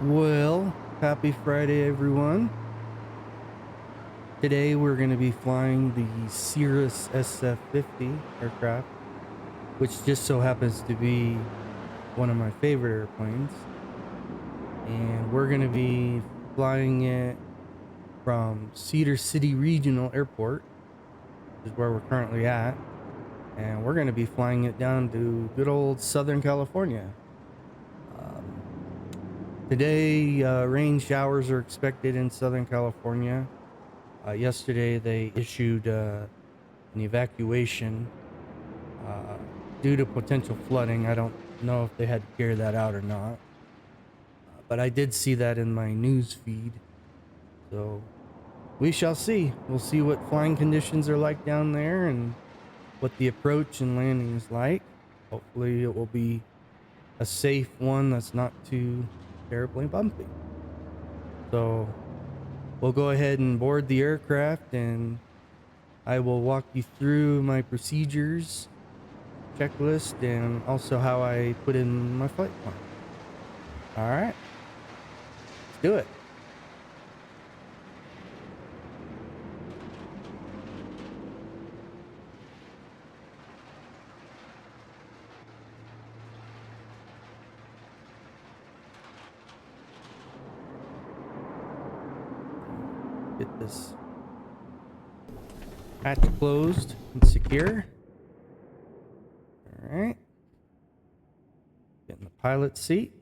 Well, happy Friday, everyone. Today we're going to be flying the Cirrus SF-50 aircraft, which just so happens to be one of my favorite airplanes. And we're going to be flying it from Cedar City Regional Airport, which is where we're currently at. And we're going to be flying it down to good old Southern California. Today, rain showers are expected in Southern California. Yesterday, they issued an evacuation due to potential flooding. I don't know if they had to carry that out or not, but I did see that in my news feed. So we shall see. We'll see what flying conditions are like down there and what the approach and landing is like. Hopefully, it will be a safe one that's not too terribly bumpy. So we'll go ahead and board the aircraft, and I will walk you through my procedures, checklist, and also how I put in my flight plan. All right, let's do it. Get this hatch closed and secure. All right. Get in the pilot seat.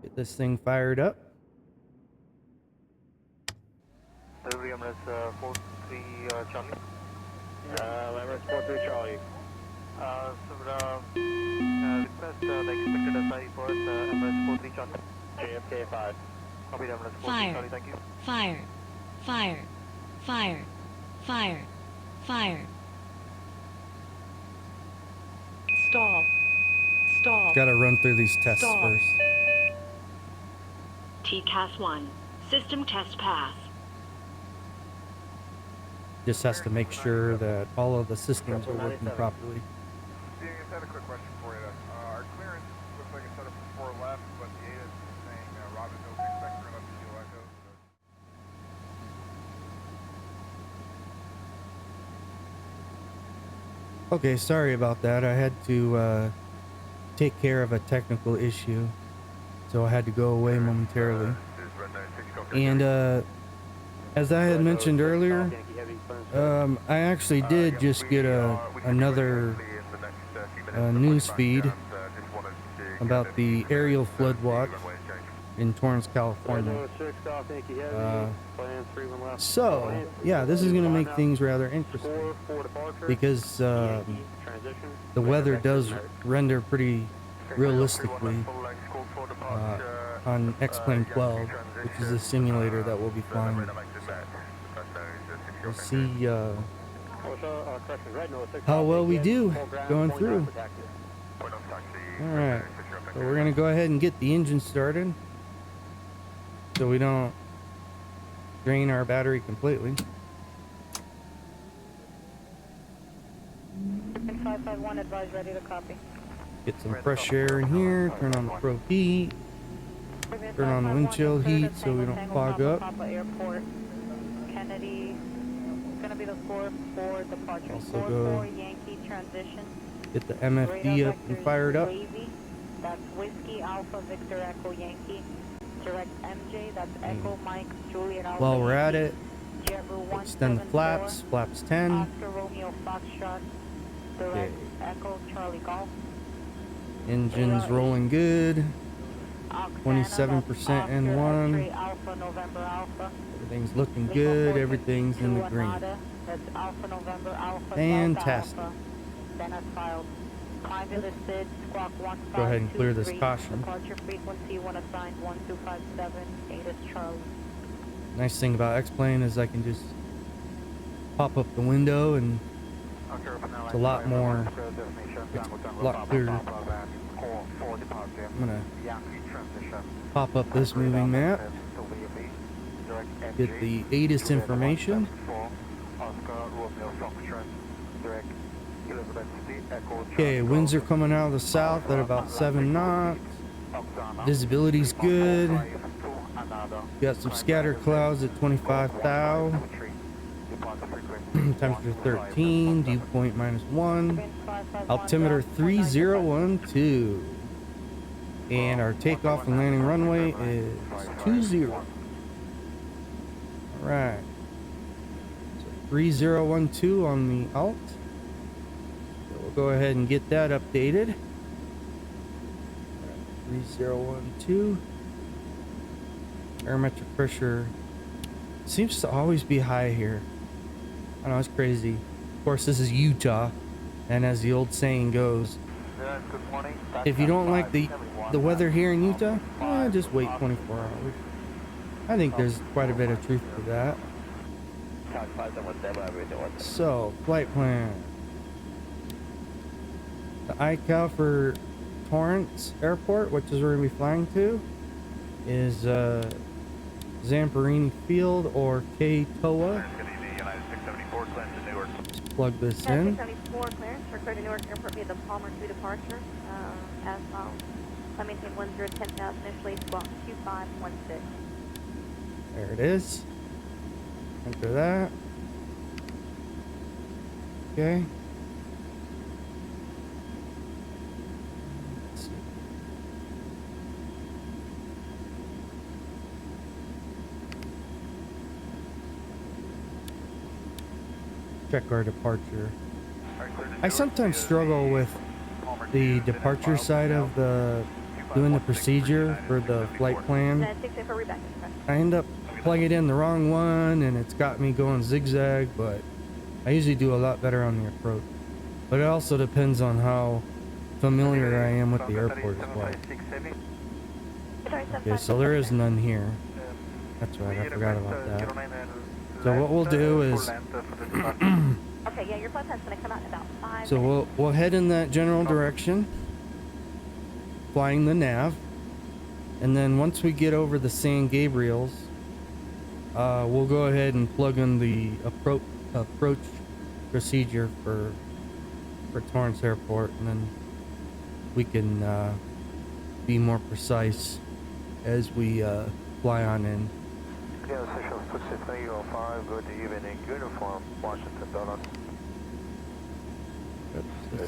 Get this thing fired up. Delivery Emirates 43 Charlie. Emirates 43 Charlie. Request the expected SI for Emirates 43 Charlie. JFK 5. Copy Emirates 43 Fire. Charlie, thank you. Fire. Fire. Fire. Fire. Fire. Stall. Stall. Got to run through these tests Stall. first. TCAS 1. System test pass. Just has to make sure that all of the systems are working properly. Steve, I just had a quick question for you. Our clearance looks like it's set up for 4 left, but the ADA is saying Robin's opening sector and up to July goes. Okay, sorry about that. I had to take care of a technical issue, so I had to go away momentarily. And as I had mentioned earlier, I actually did just get another news feed about the aerial flood watch in Torrance, California. So, yeah, this is going to make things rather interesting because the weather does render pretty realistically on X-Plane 12, which is the simulator that we'll be flying. We'll see how well we do going through. Alright, so we're going to go ahead and get the engine started so we don't drain our battery completely. 551 advise, ready to copy. Get some fresh air in here, turn on the probe heat, turn on the windshield heat so we don't fog up. Airport, Kennedy, gonna be the score for departure. Also Score go 4 Yankee transition. Get the MFD up and fired up. That's Whiskey Alpha Victor Echo Yankee. Direct MJ, that's Echo Mike Juliet Alpha. While we're at it, Jebu extend the flaps, flaps 10. Oscar Romeo Foxtrot. Direct Okay. Echo Charlie Golf. Engine's rolling good. 27% N1. Alpha November Alpha. Everything's looking good. Everything's in the green. That's Alpha November Alpha. Fantastic. Alpha. Then as filed. Climb to the SID, squawk 1523. Go ahead and clear this caution. Departure frequency 1 assigned 1257. 8 is Charlie. Nice thing about X-Plane is I can just pop up the window and it's a lot more, it's a lot clearer. I'm gonna pop up this moving map, get the ATIS information. Okay, winds are coming out of the south at about 7 knots. Visibility's good. Got some scattered clouds at 25 thou. Temperature 13. Dew point -1. Altimeter 3012. And our takeoff and landing runway is 20. Alright. So 3012 on the alt. So we'll go ahead and get that updated. 3012. Barometric pressure seems to always be high here. I know, it's crazy. Of course, this is Utah, and as the old saying goes, if you don't like the weather here in Utah, just wait 24 hours. I think there's quite a bit of truth to that. So, flight plan. The ICAO for Torrance Airport, which is where we're going to be flying to, is Zamperini Field or K-TOA. Just plug this in. 674 clearance for clear to Newark Airport via the Palmer 2 departure. As follows. Maintain 1010,000 initially, squawk 2516. There it is. Enter that. Okay. Let's see. Check our departure. I sometimes struggle with the departure side of doing the procedure for the flight plan. I end up plugging it in the wrong one and it's got me going zigzag, but I usually do a lot better on the approach. But it also depends on how familiar I am with the airport as well. Okay, so there is none here. That's right, I forgot about that. So what we'll do is okay, yeah, your flight plan's gonna come out in about 5 so minutes. we'll head in that general direction, flying the nav, and then once we get over the San Gabriels, we'll go ahead and plug in the approach procedure for Torrance Airport, and then we can be more precise as we fly on in. Yeah, official 66305, good evening, uniform, Washington Donuts.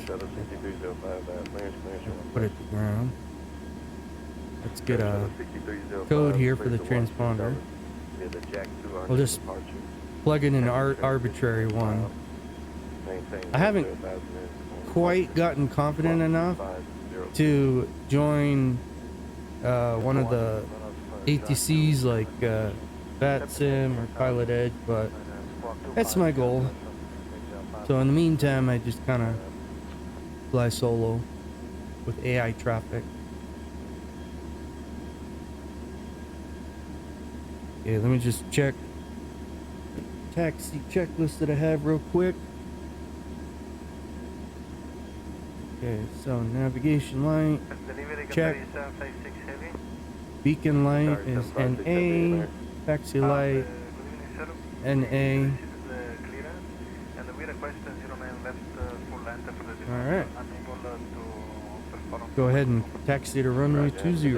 Shuttle 6305, Put it to ground. Let's get a code here for the transponder. We'll just plug in an arbitrary one. I haven't quite gotten confident enough to join one of the ATCs like VATSIM or Pilot Edge, but that's my goal. So in the meantime, I just kind of fly solo with AI traffic. Okay, let me just check taxi checklist that I have real quick. Okay, so navigation light, check. Beacon light is NA, taxi light, NA. Alright. Go ahead and taxi to runway 20.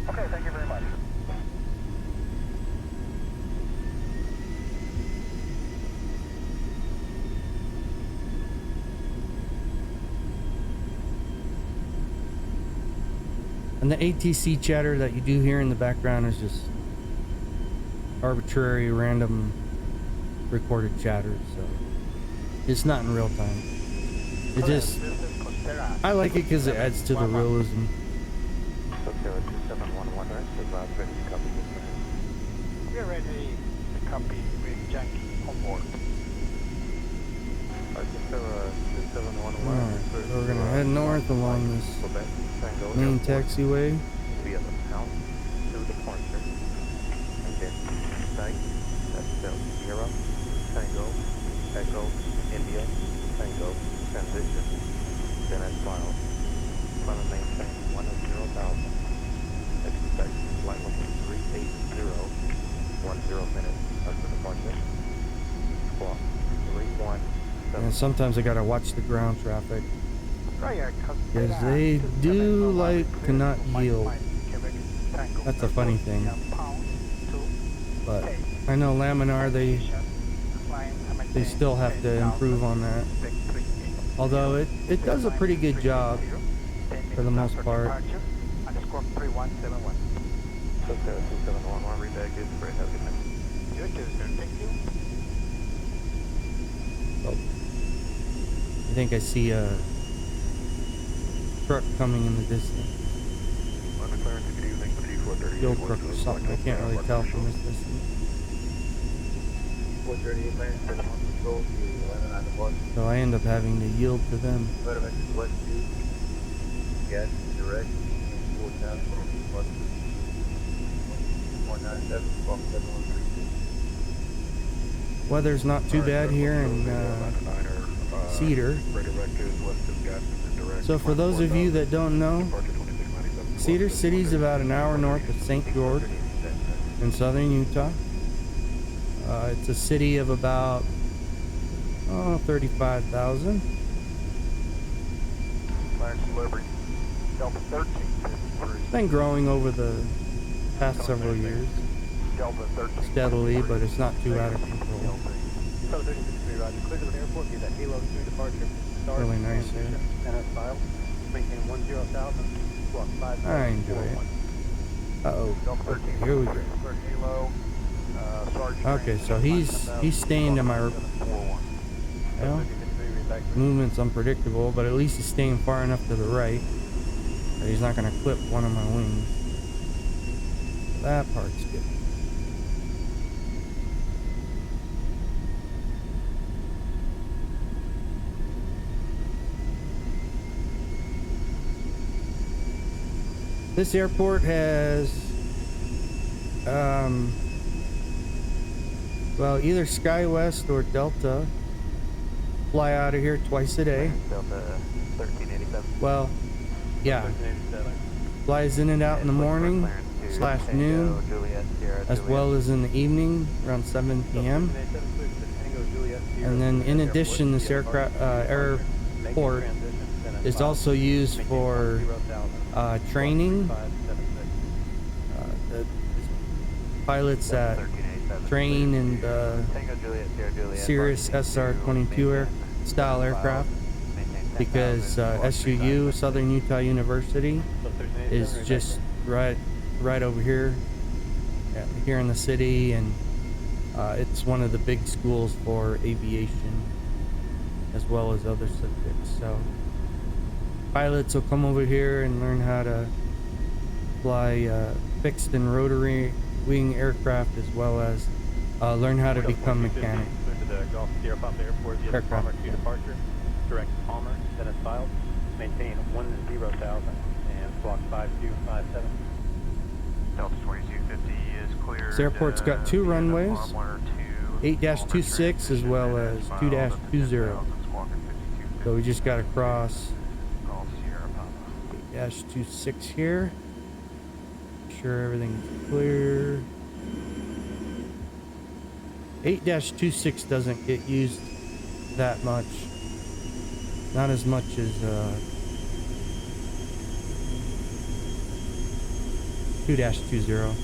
Okay, thank you very much. And the ATC chatter that you do hear in the background is just arbitrary, random recorded chatter, so it's not in real time. It just, I like it because it adds to the realism. We're ready to copy with Yankee on board. Alright, so we're gonna head north along this main taxiway. Via the south to departure. And sometimes I gotta watch the ground traffic Right, yeah, because they do like to not yield. That's a funny thing. But I know Laminar, they still have to improve on that. Although it does a pretty good job for the most part. Underscore 3171. So 2711, read back, it's great, have a good night. Good, thank you. Oh. I think I see a truck coming in the distance. Under clearance, good evening, T430. The old truck or something. I can't really tell from this distance. 438 clearance for the month patrol to 11 on the bus. So I end up having to yield to them. Letterman to West 2. Gas direct. 4,000. Bus 497. Bump 7132. Weather's not too bad here in Cedar. So for those of you that don't know, Cedar City's about an hour north of St. George in southern Utah. It's a city of about 35,000. It's been growing over the past several years steadily, but it's not too out of control. Really nice here. I enjoy it. Uh-oh. Okay, here we go. Okay, so he's staying to my... Well, movement's unpredictable, but at least he's staying far enough to the right that he's not going to clip one of my wings. That part's good. This airport has, well, either SkyWest or Delta fly out of here twice a day. Delta 1387. Well, yeah. Flies in and out in the morning / noon, as well as in the evening around 7 p.m. And then in addition, this airport is also used for training. The pilots that train in the Cirrus SR-22 style aircraft, because SUU, Southern Utah University, is just right over here in the city, and it's one of the big schools for aviation as well as other subjects. So pilots will come over here and learn how to fly fixed and rotary wing aircraft, as well as learn how to become mechanics. Aircraft. Direct Palmer, Dennis Files, maintain 10,000 and block 5257. Delta 2250 is clear. This airport's got two runways, 8-26 as well as 2-20. So we just got to cross 8-26 here. Make sure everything's clear. 8-26 doesn't get used that much. Not as much as 2-20.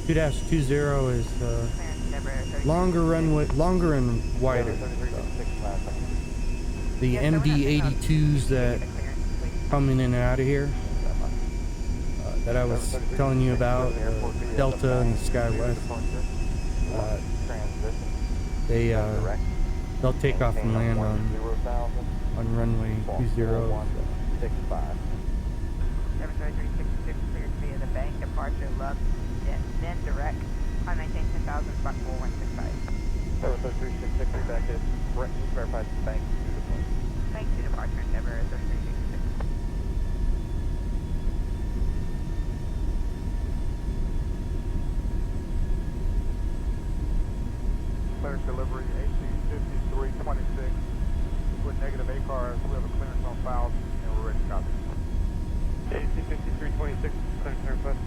2-20 is longer runway, longer and wider. The MD-82s that come in and out of here, that I was telling you about, Delta and SkyWest, they'll take off and land on runway 20. 73366 cleared via the bank, departure left, then direct, I maintain 10,000, spot 4165. 73366 back to Brent, verified bank to deploy. Bank to departure, Endeavor 3366. Clearance delivery, AC-5326. With negative ACARS, we have a clearance on file, and we're ready to copy. AC-5326, clearance request.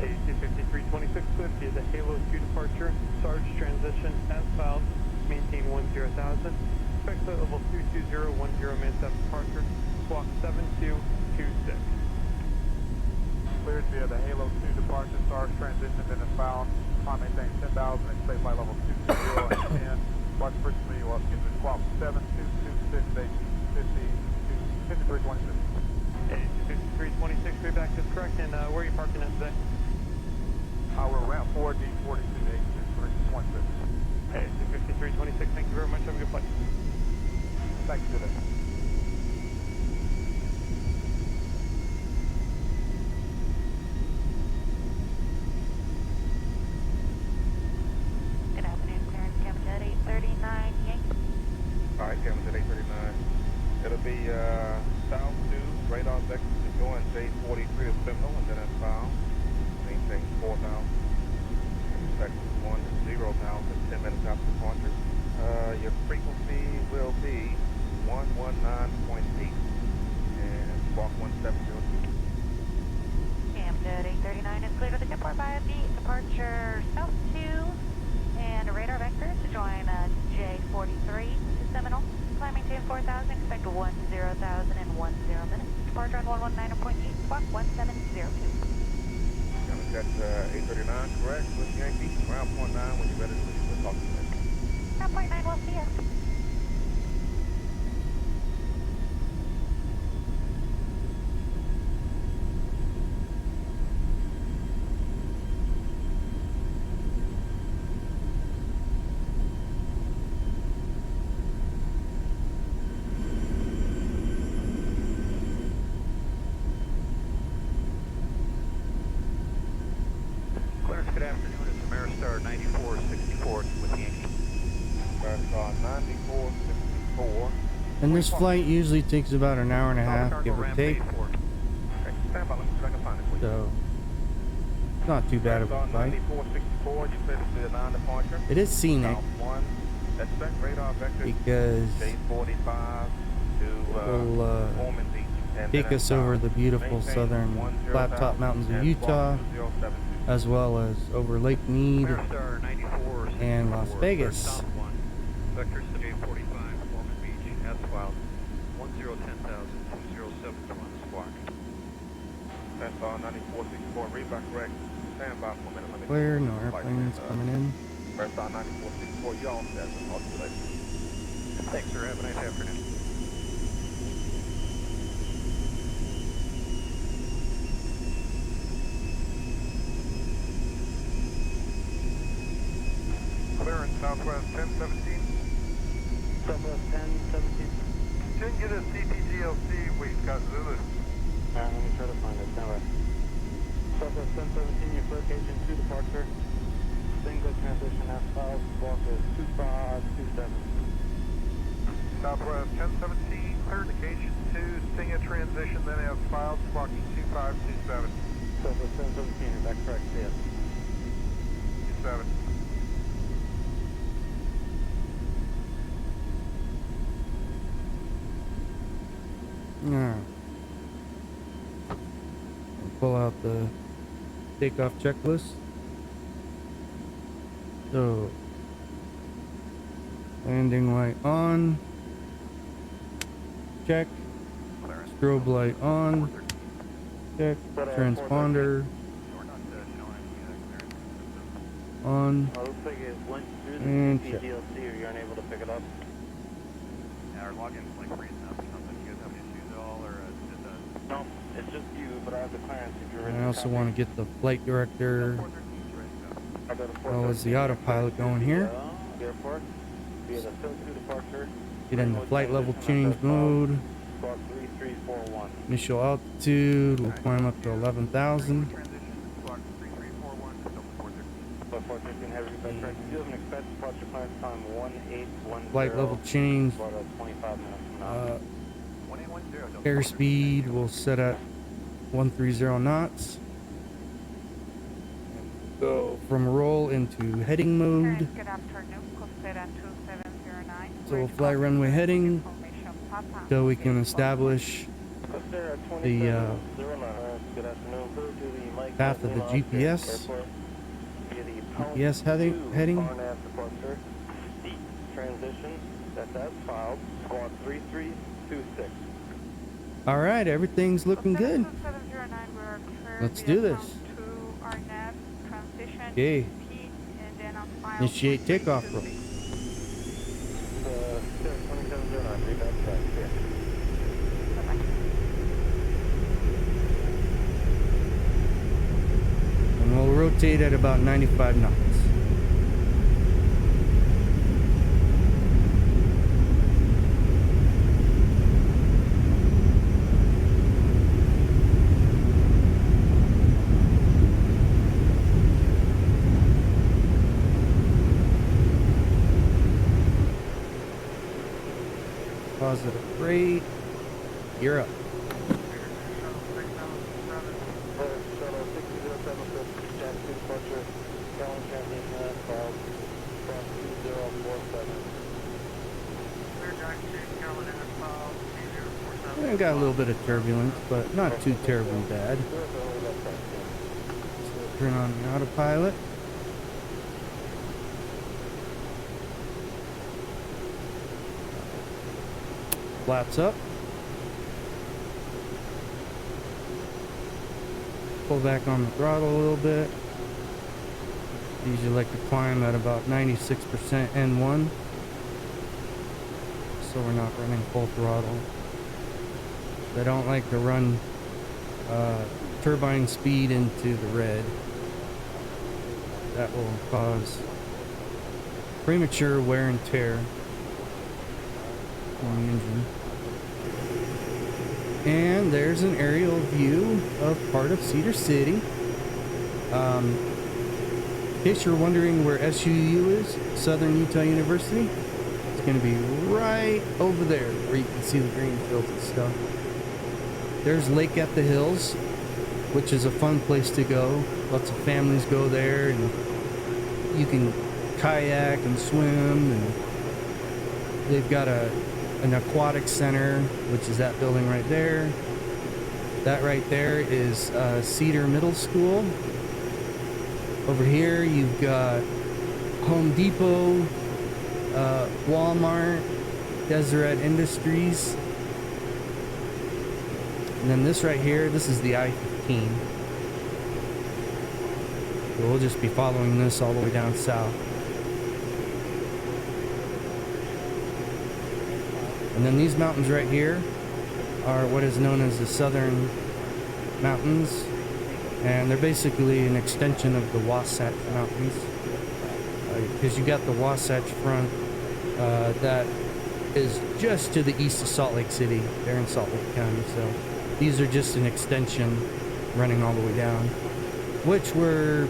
AC 5326 Swift via the Halo 2 departure. Sarge transition as filed. Maintain 10,000. Expect flight level 22010 manifest departure. Squawk 7226. Cleared via the Halo 2 departure, Stars transition, then inbound. Climb maintain 10,000, expect flight level 220 and 10. Watch frequency, or excuse me, squawk 7226, AC 5326. AC 5326, way back is correct. And where are you parking at today? We're ramp 4, D42, AC 5326. AC 5326, thank you very much. Have a good flight. Thank you, good day. Good afternoon, clearance Camden 839 Yankee. All right, Cameron at 839. It'll be south 2, radar vector to join J43 of Seminole, and then inbound. Maintain 4,000. Expect 10,000, 10 minutes after departure. Your frequency will be 119.8 and squawk 1702. Camden 839 is cleared to the depart via the departure south 2 and a radar vector to join J43 to Seminole. Climb maintain 4,000, expect 10,000 in 10 minutes. Departure on 119.8, squawk 1702. Gonna catch 839, correct, with Yankee. Round point 9 when you're ready to leave. We'll talk to you later. Round point 9, we'll see ya. Clearance, good afternoon. It's Ameristar 9464 with Yankee. Ameristar 9464. And this flight usually takes about an hour and a half, Cargo give or ramp take. 84. Okay, stand by. Let me see if I can find it for you. So, it's not too bad of a Ameristar flight. 9464, you said it's a 9 departure. It is scenic South 1, expect radar vector because J45 to will Foreman Beach. And take then us over inbound. the beautiful Maintain southern 10,000 flat-top mountains of and Utah, squawk 2072. as well as over Lake Mead Ameristar 9464 and Las Vegas. South 1. Vector J45, Foreman Beach, as filed. 10,10,2071 squawk. Ameristar 9464, read back correct. Stand by for a minute. Let me Clear, no flight airplanes plan, coming in. Ameristar 9464, you all set. I'll talk to you later. Thanks, sir. Have a nice afternoon. Clearance Southwest 1017. Southwest 1017. Didn't get a CTGLC, we've got Zulu. Alright, let me try to find it. Stand by. Southwest 1017, your location 2 departure. Single transition as filed. Squawk is 2527. Southwest 1017, cleared occasion 2, Stinga transition, then as filed, squawking 2527. Southwest 1017, you're back correct. See ya. 27. Alright. Pull out the takeoff checklist. So, landing light on. Check. Strobe light on. Check. Transponder on. Looks like it went through And the check. CTGLC or you're unable to pick it up. Our login's like freezing up or something. You guys have any issues at all, or just a... No, it's just you, but I have the clearance if you're ready. I also want to get the flight director as well as the autopilot going here. Airport via the Phil 2 departure. Get in the flight level change mode. Squawk 3341. Initial altitude, we'll climb up to 11,000. Transition, squawk 3341, Delta 413. But 413 heavy request correct. You have an expected departure clearance time 1810. Flight level change. About 25 minutes from now. 1810, Delta Airspeed will set at 130 knots. Go from roll into heading mode. Good afternoon, Costera 2709. So we'll fly runway heading so we can establish the Good afternoon. Clear to the Mike path of the Lima GPS. Airport via the Pound GPS 2 heading. RNAV departure. Steep transition. That's as filed. Squawk 3326. All right, everything's looking good. 709, we're clear Let's via do this. Pound 2 RNAV transition. Okay. Repeat, and then on file Initiate takeoff. 2709. Reback track here. And we'll rotate at about 95 knots. Positive rate. You're up. Shuttle 6076, Jack 2 departure, Callan transition as filed, Squawk 2047. We got a little bit of turbulence, but not too terribly bad. So turn on the autopilot. Flaps up. Pull back on the throttle a little bit. Usually like to climb at about 96% N1. So we're not running full throttle. I don't like to run turbine speed into the red. That will cause premature wear and tear on the engine. And there's an aerial view of part of Cedar City. In case you're wondering where SUU is, Southern Utah University, it's going to be right over there where you can see the green fields and stuff. There's Lake at the Hills, which is a fun place to go. Lots of families go there, and you can kayak and swim, and they've got an aquatic center, which is that building right there. That right there is Cedar Middle School. Over here you've got Home Depot, Walmart, Deseret Industries, and then this right here, this is the I-15. So we'll just be following this all the way down south. And then these mountains right here are what is known as the Southern Mountains, and they're basically an extension of the Wasatch Mountains, because you got the Wasatch Front that is just to the east of Salt Lake City. They're in Salt Lake County, so these are just an extension running all the way down, which were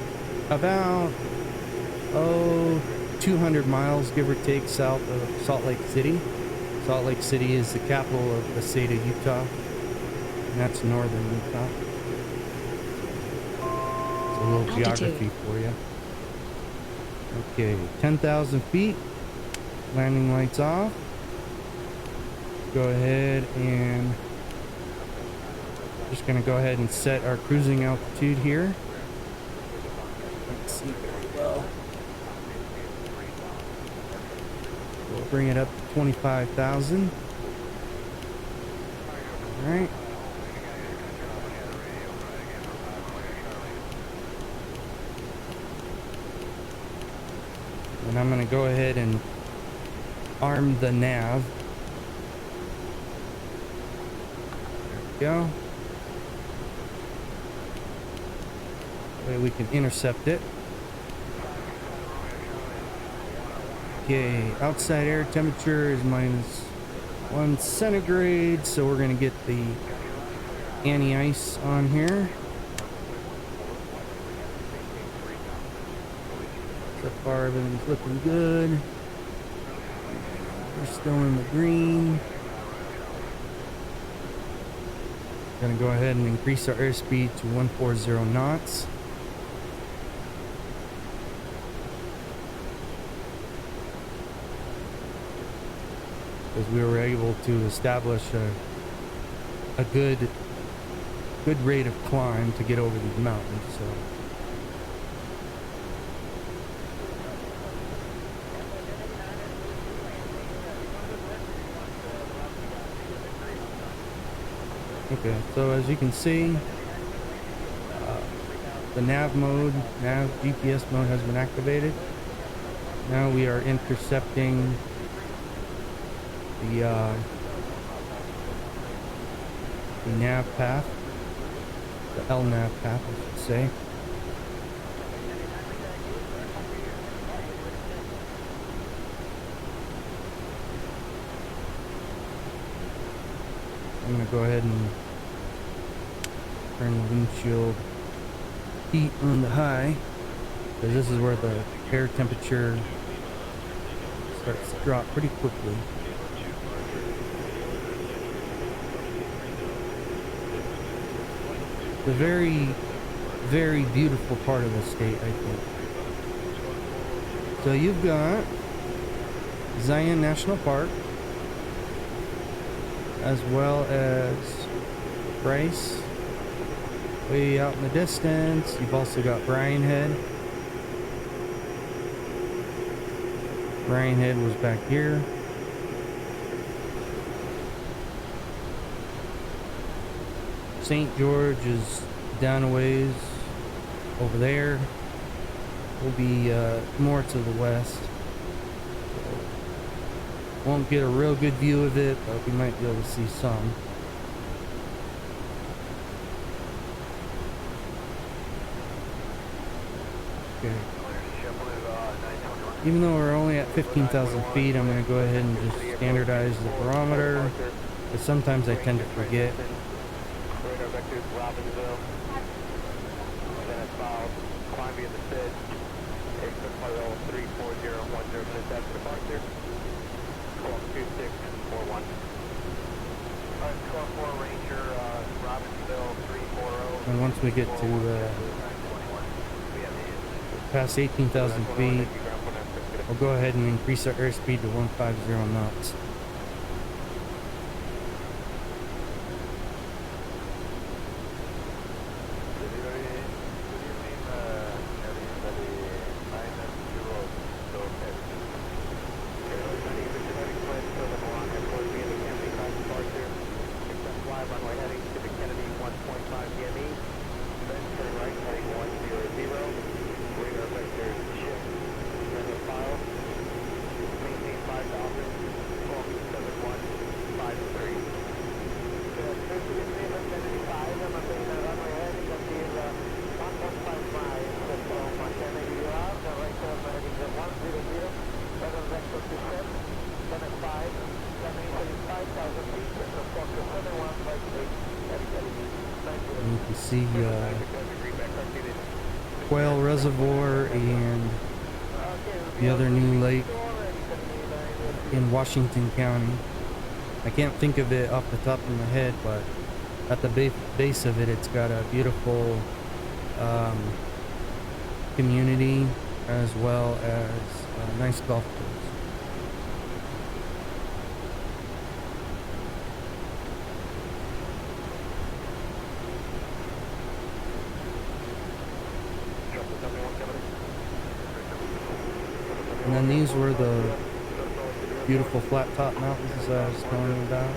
about 200 miles give or take south of Salt Lake City. Salt Lake City is the capital of the state of Utah, and that's northern Utah. It's a little geography for you. Okay, 10,000 feet, landing lights off. Go ahead and just gonna go ahead and set our cruising altitude here. Let's see very well. We'll bring it up to 25,000. All right. And I'm going to go ahead and arm the nav. There we go. That way we can intercept it. Okay, outside air temperature is -1 centigrade, so we're going to get the anti-ice on here. So far, everything's looking good. We're still in the green. Gonna go ahead and increase our airspeed to 140 knots. Because we were able to establish a good good rate of climb to get over these mountains. So okay, so as you can see, the nav GPS mode has been activated. Now we are intercepting the nav path, the LNAV path, I should say. I'm gonna go ahead and turn the windshield heat on the high, because this is where the air temperature starts to drop pretty quickly. It's a very, very beautiful part of the state, I think. So you've got Zion National Park, as well as Bryce way out in the distance. You've also got Bryan Head. Bryan Head was back here. St. George is down a ways over there. Will be more to the west. Won't get a real good view of it, but we might be able to see some. Okay. Even though we're only at 15,000 feet, I'm going to go ahead and just standardize the barometer, because sometimes I tend to forget. Radar vectors, Robbinsville. Then it's filed. Climb via the SID. Exit flight 34010 minutes after departure. 122641. Alright, 12-4 Ranger, Robbinsville 340. And once we get to past 18,000 feet, we'll go ahead and increase our airspeed to 150 knots. And you can see Quail Reservoir and the other new lake in Washington County. I can't think of it off the top of my head, but at the base of it, it's got a beautiful community as well as a nice golf course. And then these were the beautiful flat top mountains I was telling you about.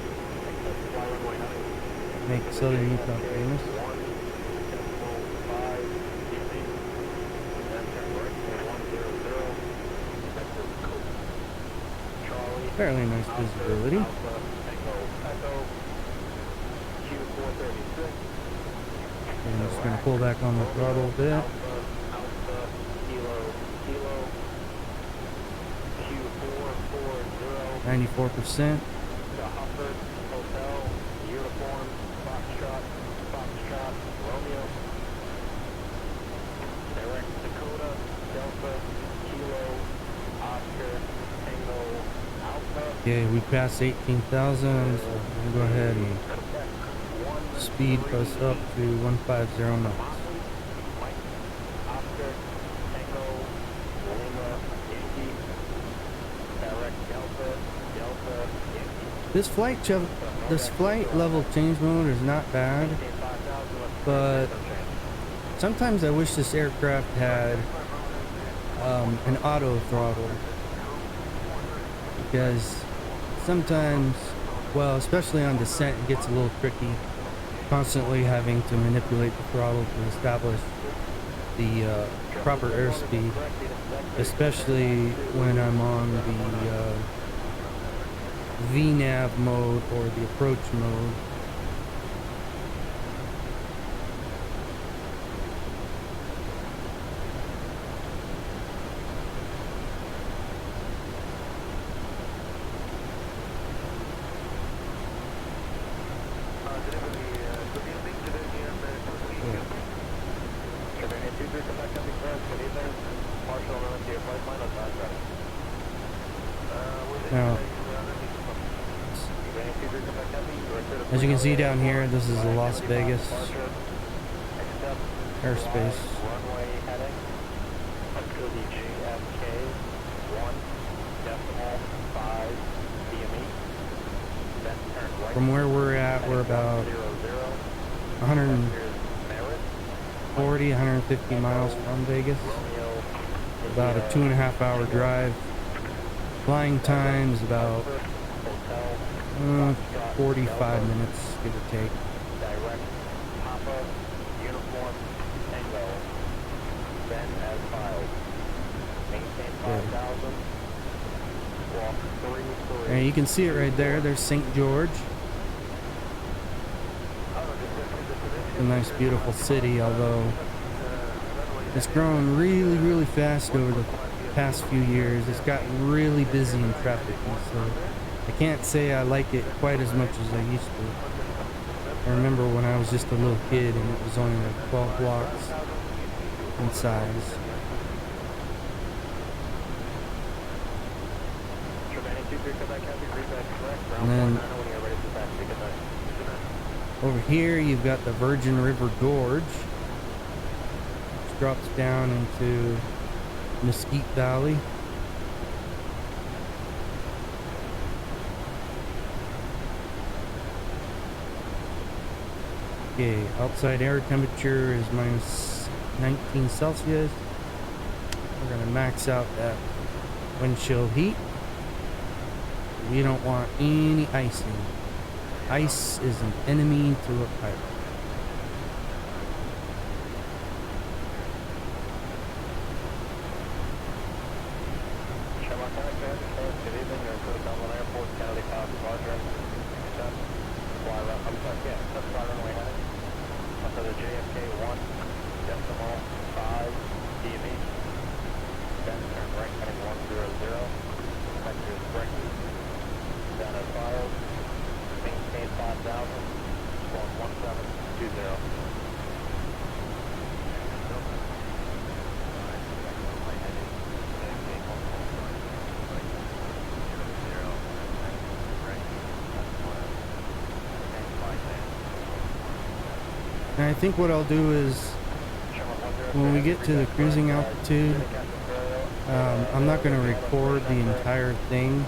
Make southern Utah famous. Fairly nice visibility. And I'm just going to pull back on the throttle a bit. 94%. Okay, we passed 18,000, so we'll go ahead and speed us up to 150 knots. This flight level change mode is not bad. but sometimes I wish this aircraft had an auto throttle, because sometimes, well, especially on descent, it gets a little tricky, constantly having to manipulate the throttle to establish the proper airspeed, especially when I'm on the VNAV mode or the approach mode. Now, as you can see down here, this is the Las Vegas airspace. Runway heading up to the JFK 1.5 DME. Then turn right. From where we're at, we're about 140, 150 miles from Vegas. About a 2.5 hour drive. Flying time is about 45 minutes, give or take. Direct Papa Uniform Tango. Then as filed. Maintain 5,000. Walk 3. And you can see it right there. There's St. George. A nice, beautiful city, although it's grown really, really fast over the past few years. It's gotten really busy and traffic, so I can't say I like it quite as much as I used to. I remember when I was just a little kid and it was only like 12 blocks in size. And then over here you've got the Virgin River Gorge, which drops down into Mesquite Valley. Okay, outside air temperature is minus 19 Celsius. We're gonna max out that wind chill heat. We don't want any icing. Ice is an enemy to a pilot. And I think what I'll do is, when we get to the cruising altitude, I'm not going to record the entire thing,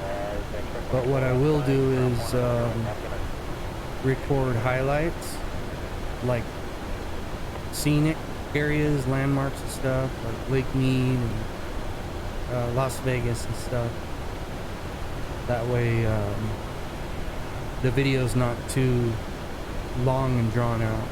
but what I will do is record highlights, like scenic areas, landmarks and stuff, like Lake Mead and Las Vegas and stuff. That way the video's not too long and drawn out.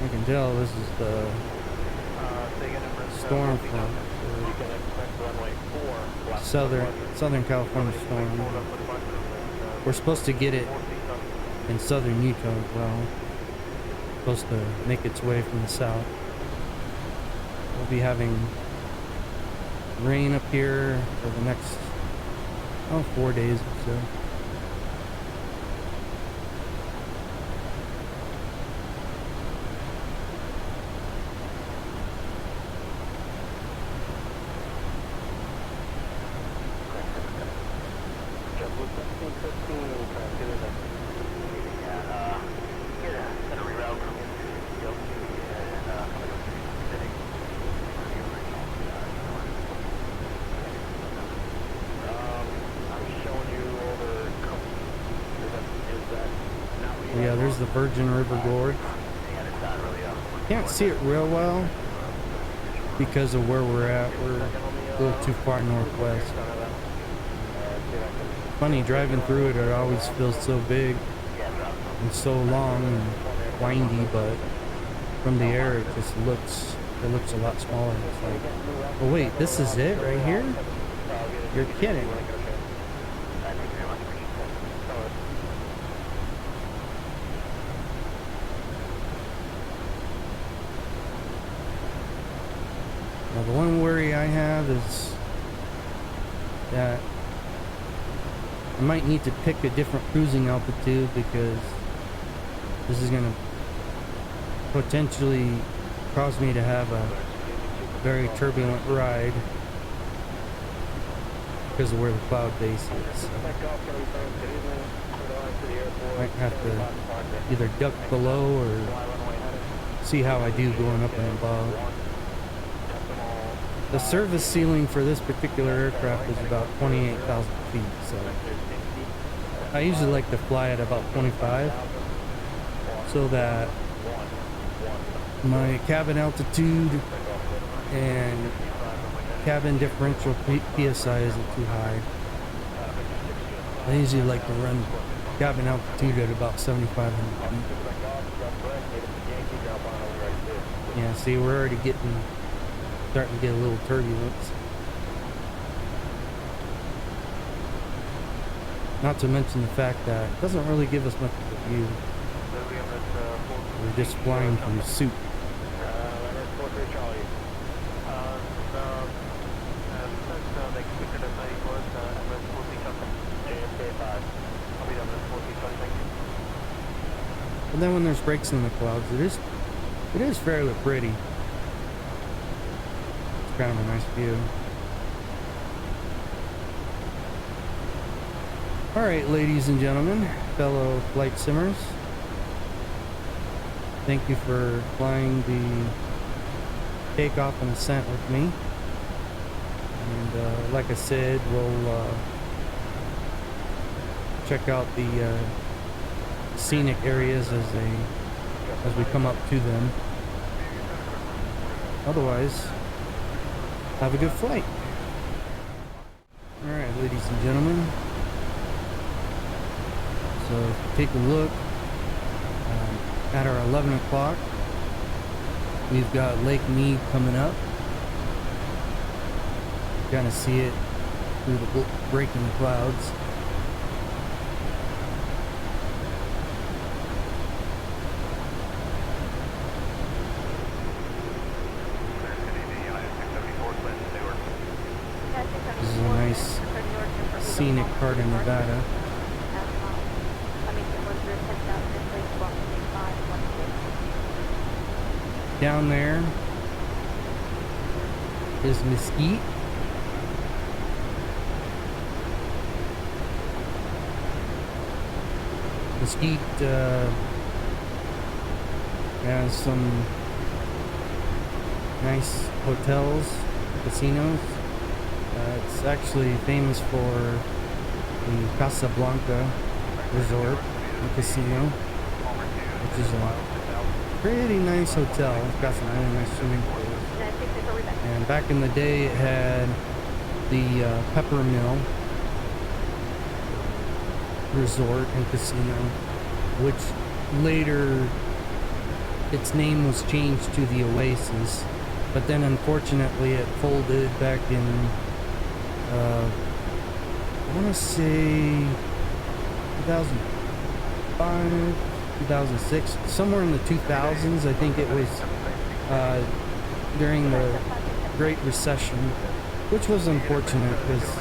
You can tell this is the storm front. Southern California storm. We're supposed to get it in southern Utah as well. Supposed to make its way from the south. We'll be having rain up here for the next 4 days or so. Yeah, there's the Virgin River Gorge. Can't see it real well because of where we're at. We're a little too far northwest. Funny, driving through it, it always feels so big and so long and windy, but from the air it just looks a lot smaller. It's like, oh wait, this is it right here? You're kidding. Now the one worry I have is that I might need to pick a different cruising altitude because this is going to potentially cause me to have a very turbulent ride because of where the cloud base is. So I might have to either duck below or see how I do going up and above. The service ceiling for this particular aircraft is about 28,000 feet, so I usually like to fly at about 25 so that my cabin altitude and cabin differential PSI isn't too high. I usually like to run cabin altitude at about 7,500 feet. Yeah, see, we're already starting to get a little turbulence. Not to mention the fact that it doesn't really give us much of a view. We're just flying through soup. And then when there's breaks in the clouds, it is fairly pretty. It's kind of a nice view. Alright, ladies and gentlemen, fellow flight simmers, thank you for flying the takeoff and ascent with me. And like I said, we'll check out the scenic areas as we come up to them. Otherwise, have a good flight. Alright, ladies and gentlemen. So take a look at our 11 o'clock. We've got Lake Mead coming up. You kind of see it through the breaking clouds. This is a nice scenic part of Nevada. Down there is Mesquite. Mesquite has some nice hotels, casinos. It's actually famous for the Casablanca Resort and Casino, which is a pretty nice hotel. It's got some really nice swimming pools. And back in the day, it had the Pepper Mill Resort and Casino, which later its name was changed to the Oasis. But then, unfortunately, it folded back in, I want to say 2005. 2006, somewhere in the 2000s. I think it was during the Great Recession, which was unfortunate because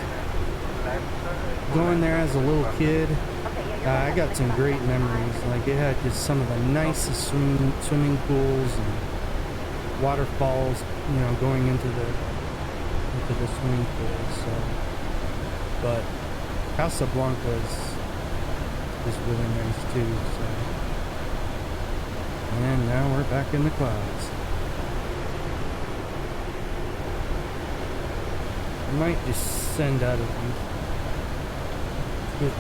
going there as a little kid, I got some great memories. Like, it had just some of the nicest swimming pools and waterfalls, you know, going into the swimming pools. So, but Casablanca is is really nice too. So, and now we're back in the clouds. I might just send out of these.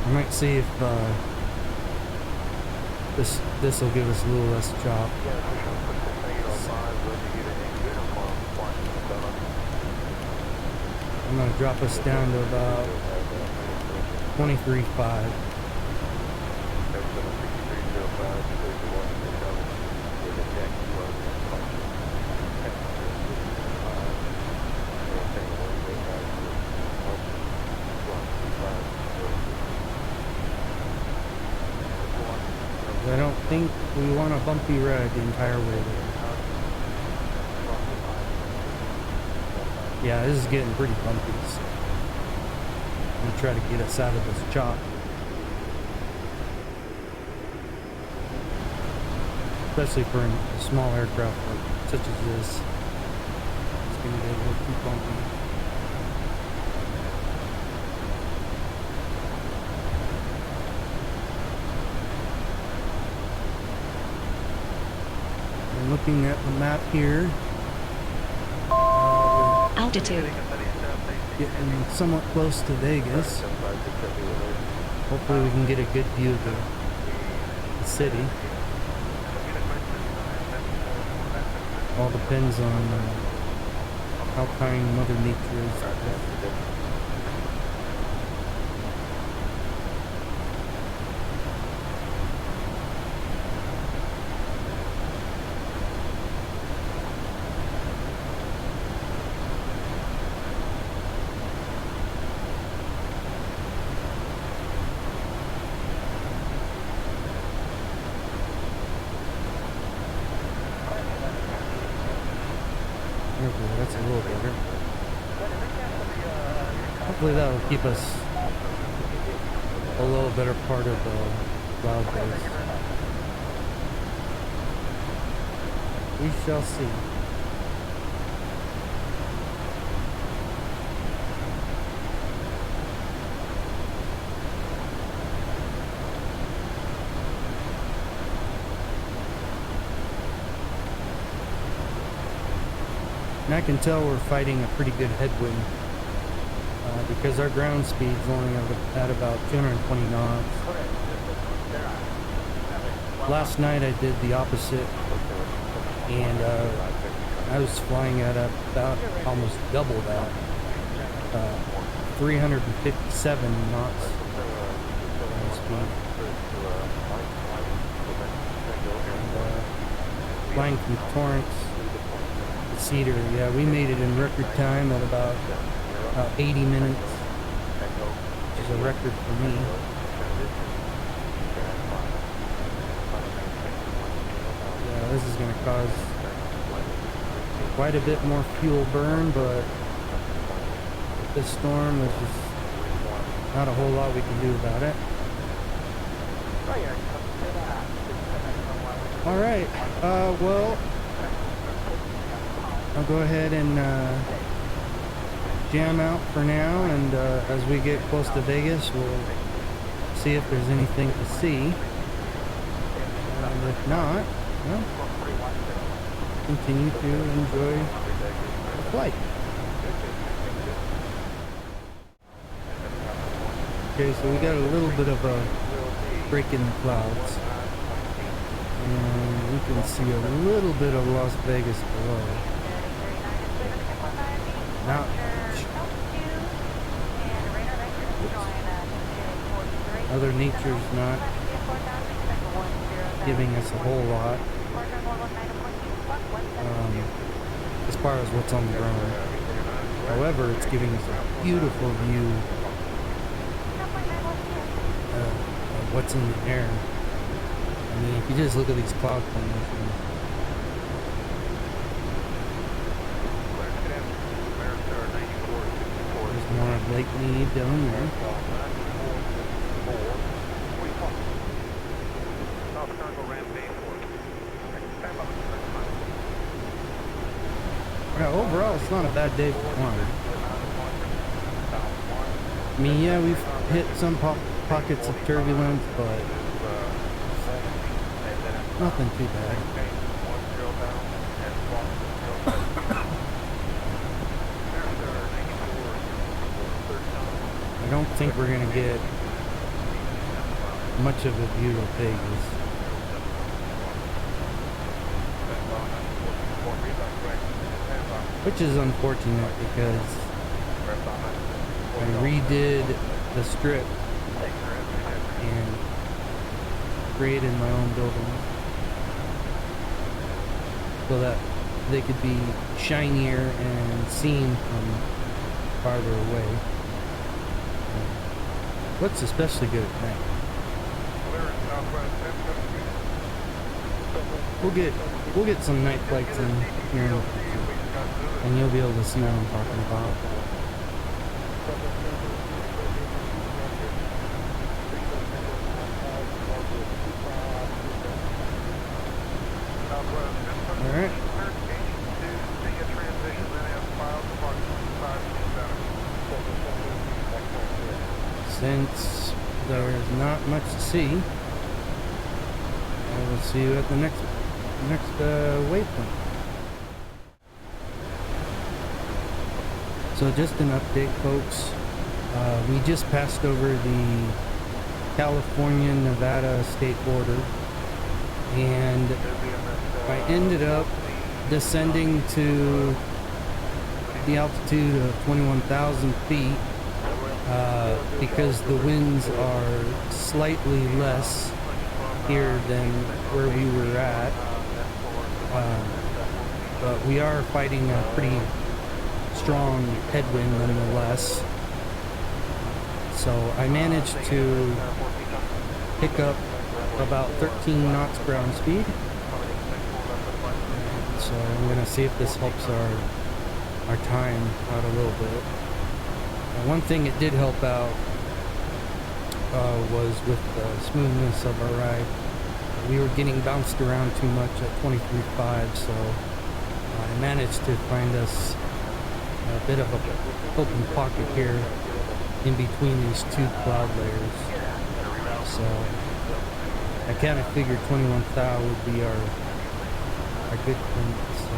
I might see if this will give us a little less chop. I'm gonna drop us down to about 23.5. I don't think we want a bumpy ride the entire way there. Yeah, this is getting pretty bumpy, so I'm gonna try to get us out of this chop. Especially for a small aircraft such as this. It's gonna get a little too bumpy. And looking at the map here, Altitude. getting somewhat close to Vegas. Hopefully we can get a good view of the city. All depends on how kind Mother Nature is. Okay, that's a little better. Hopefully that'll keep us below a better part of the cloud base. We shall see. And I can tell we're fighting a pretty good headwind because our ground speed's only at about 220 knots. Last night I did the opposite, and I was flying at about almost double that, 357 knots ground speed. And, flying from Torrance, Cedar, yeah, we made it in record time at about 80 minutes, which is a record for me. Yeah, this is going to cause quite a bit more fuel burn, but with this storm, there's just not a whole lot we can do about it. Alright, well, I'll go ahead and jam out for now, and as we get close to Vegas, we'll see if there's anything to see. And if not, well, continue to enjoy the flight. Okay, so we got a little bit of a break in the clouds, and we can see a little bit of Las Vegas below. Not Mother Nature's not giving us a whole lot as far as what's on the ground. However, it's giving us a beautiful view of what's in the air. I mean, if you just look at these cloud formations. There's more of Lake Mead down there. Yeah, overall, it's not a bad day for flying. I mean, yeah, we've hit some pockets of turbulence, but nothing too bad. I don't think we're gonna get much of a view of Vegas. Which is unfortunate because I redid the strip and created my own buildings so that they could be shinier and seen from farther away. Looks especially good at night. We'll get some night flights in here, and you'll be able to see what I'm talking about. All right. Since there's not much to see, I will see you at the next waypoint. So just an update, folks. We just passed over the California-Nevada state border, and I ended up descending to the altitude of 21,000 feet because the winds are slightly less here than where we were at, but we are fighting a pretty strong headwind nonetheless. So I managed to pick up about 13 knots ground speed. And so I'm gonna see if this helps our time out a little bit. One thing it did help out was with the smoothness of our ride. We were getting bounced around too much at 23.5, so I managed to find us a bit of an open pocket here in between these two cloud layers. So I kind of figured 21 thou would be our good thing. So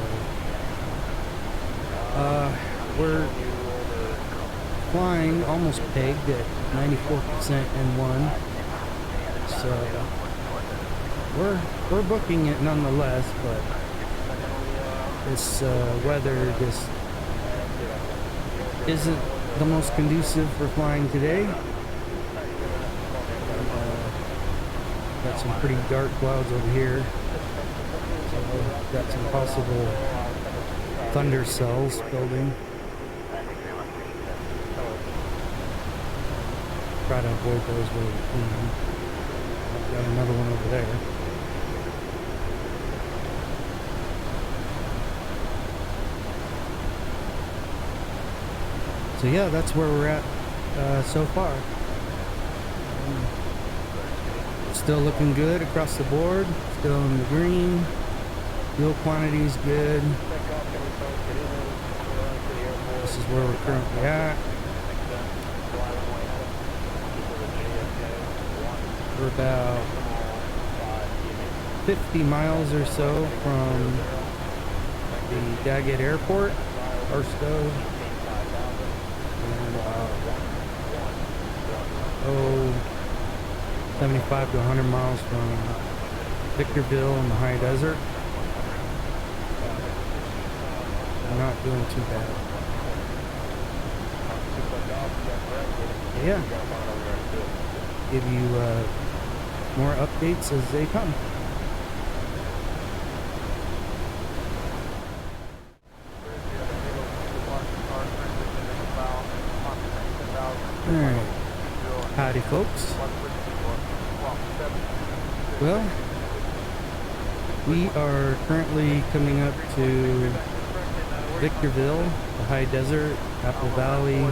we're flying almost pegged at 94% N1. So we're booking it nonetheless, but this weather just isn't the most conducive for flying today. Got some pretty dark clouds over here. So got some possible thunder cells building. Try to avoid those where we can. I've got another one over there. So yeah, that's where we're at so far. Still looking good across the board. Still in the green. Fuel quantity is good. This is where we're currently at. We're about 50 miles or so from the Daggett Airport, Barstow. And about 75 to 100 miles from Victorville in the high desert. We're not doing too bad. Yeah. Give you more updates as they come. Alright. Howdy, folks. Well, we are currently coming up to Victorville, the high desert, Apple Valley,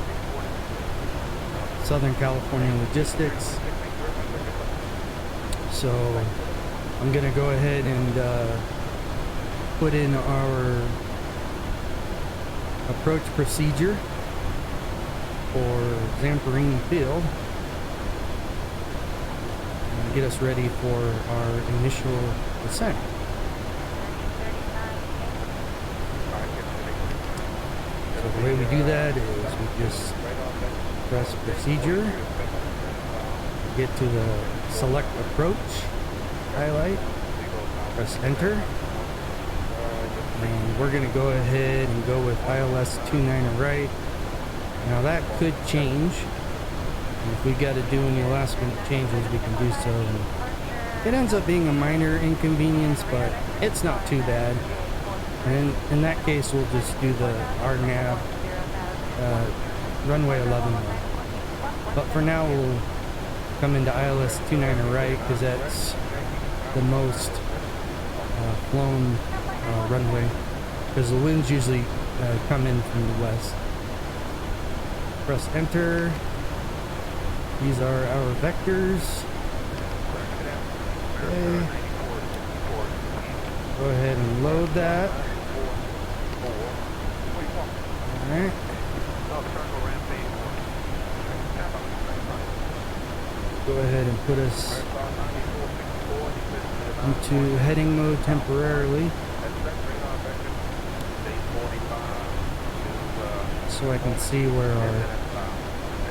Southern California logistics. So I'm gonna go ahead and put in our approach procedure for Zamperini Field. get us ready for our initial descent. So the way we do that is we just press procedure, get to the select approach highlight, press enter, and we're going to go ahead and go with ILS 29 right. Now that could change, and if we got to do any last minute changes, we can do so. And it ends up being a minor inconvenience, but it's not too bad. And in that case, we'll just do the RNAV runway 11 one. But for now, we'll come into ILS 29 right because that's the most flown runway, because the winds usually come in from the west. Press enter. These are our vectors. Okay. Go ahead and load that. Alright. Go ahead and put us into heading mode temporarily, so I can see where our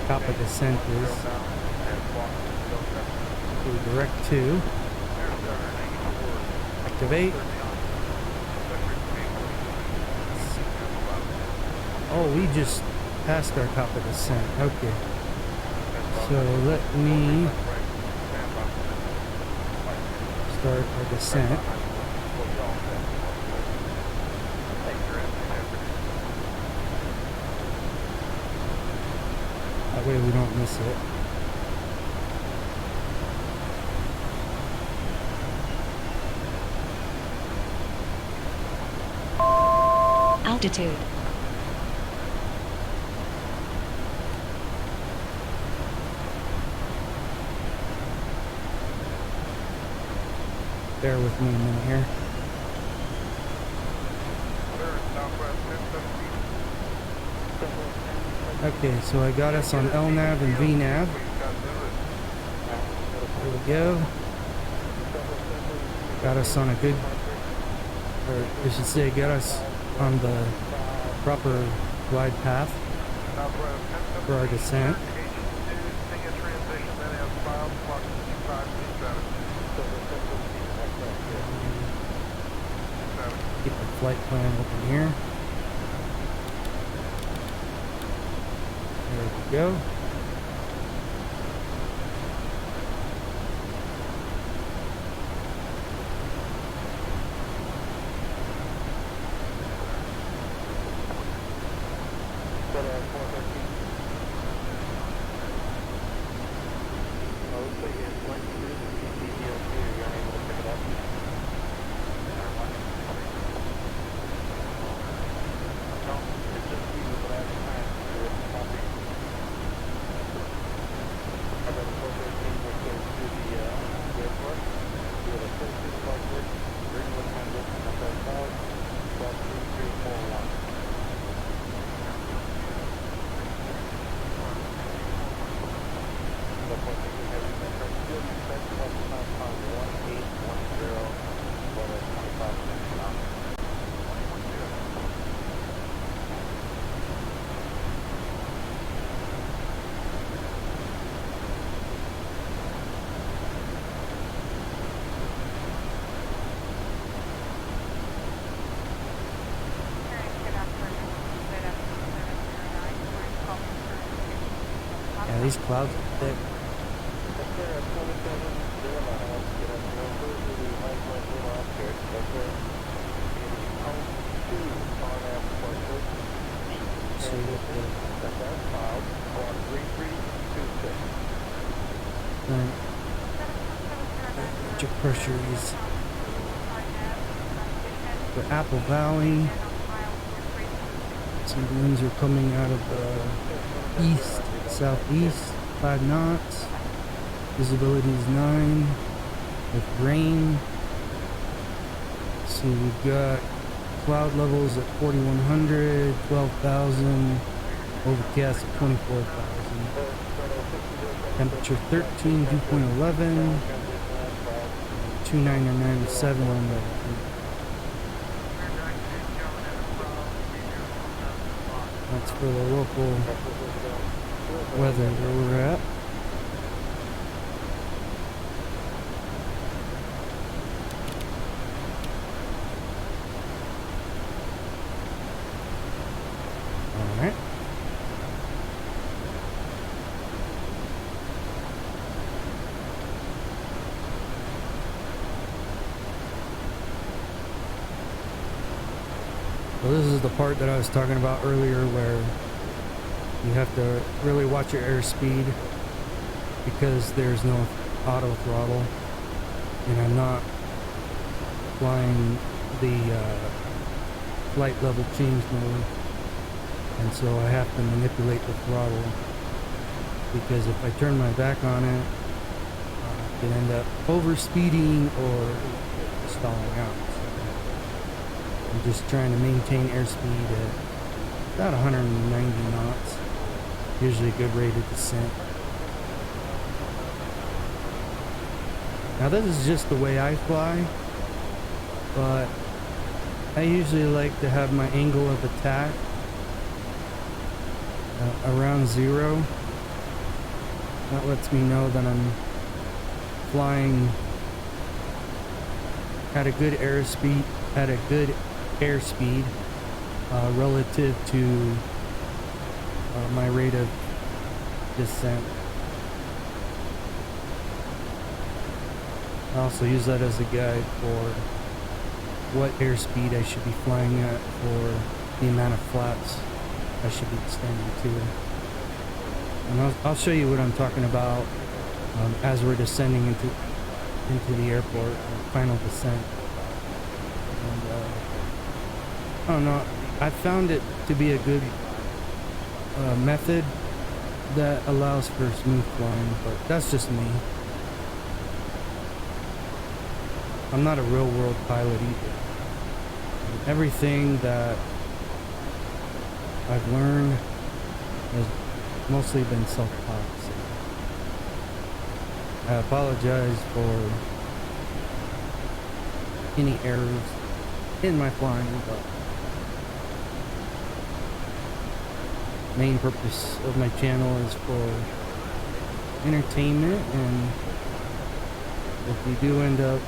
top of descent is. So direct to activate. Oh, we just passed our top of descent. Okay. So let me start our descent. That way we don't miss it. Altitude. Bear with me a minute here. Okay, so I got us on LNAV and VNAV. There we go. Got us on a good, or I should say, got us on the proper glide path for our descent. Keep the flight plan open here. There we go. Yeah, these clouds are thick. See what the jet pressure is. The Apple Valley. Some winds are coming out of the east, southeast, 5 knots. Visibility is 9 with rain. So we've got cloud levels at 4,100, 12,000, overcast at 24,000. Temperature 13, dew point 11. 29 or 97 on the. That's for the local weather where we're at. Alright. So this is the part that I was talking about earlier where you have to really watch your airspeed because there's no auto throttle and I'm not flying the flight level change mode, and so I have to manipulate the throttle because if I turn my back on it, I can end up overspeeding or stalling out. I'm just trying to maintain airspeed at about 190 knots, usually a good rate of descent. Now this is just the way I fly, but I usually like to have my angle of attack around 0. That lets me know that I'm flying at a good airspeed, relative to my rate of descent. I also use that as a guide for what airspeed I should be flying at for the amount of flaps I should be extending to. And I'll show you what I'm talking about as we're descending into the airport, final descent. And I don't know, I found it to be a good method that allows for smooth flying, but that's just me. I'm not a real world pilot either. Everything that I've learned has mostly been self-taught. So I apologize for any errors in my flying, but main purpose of my channel is for entertainment, and if you do end up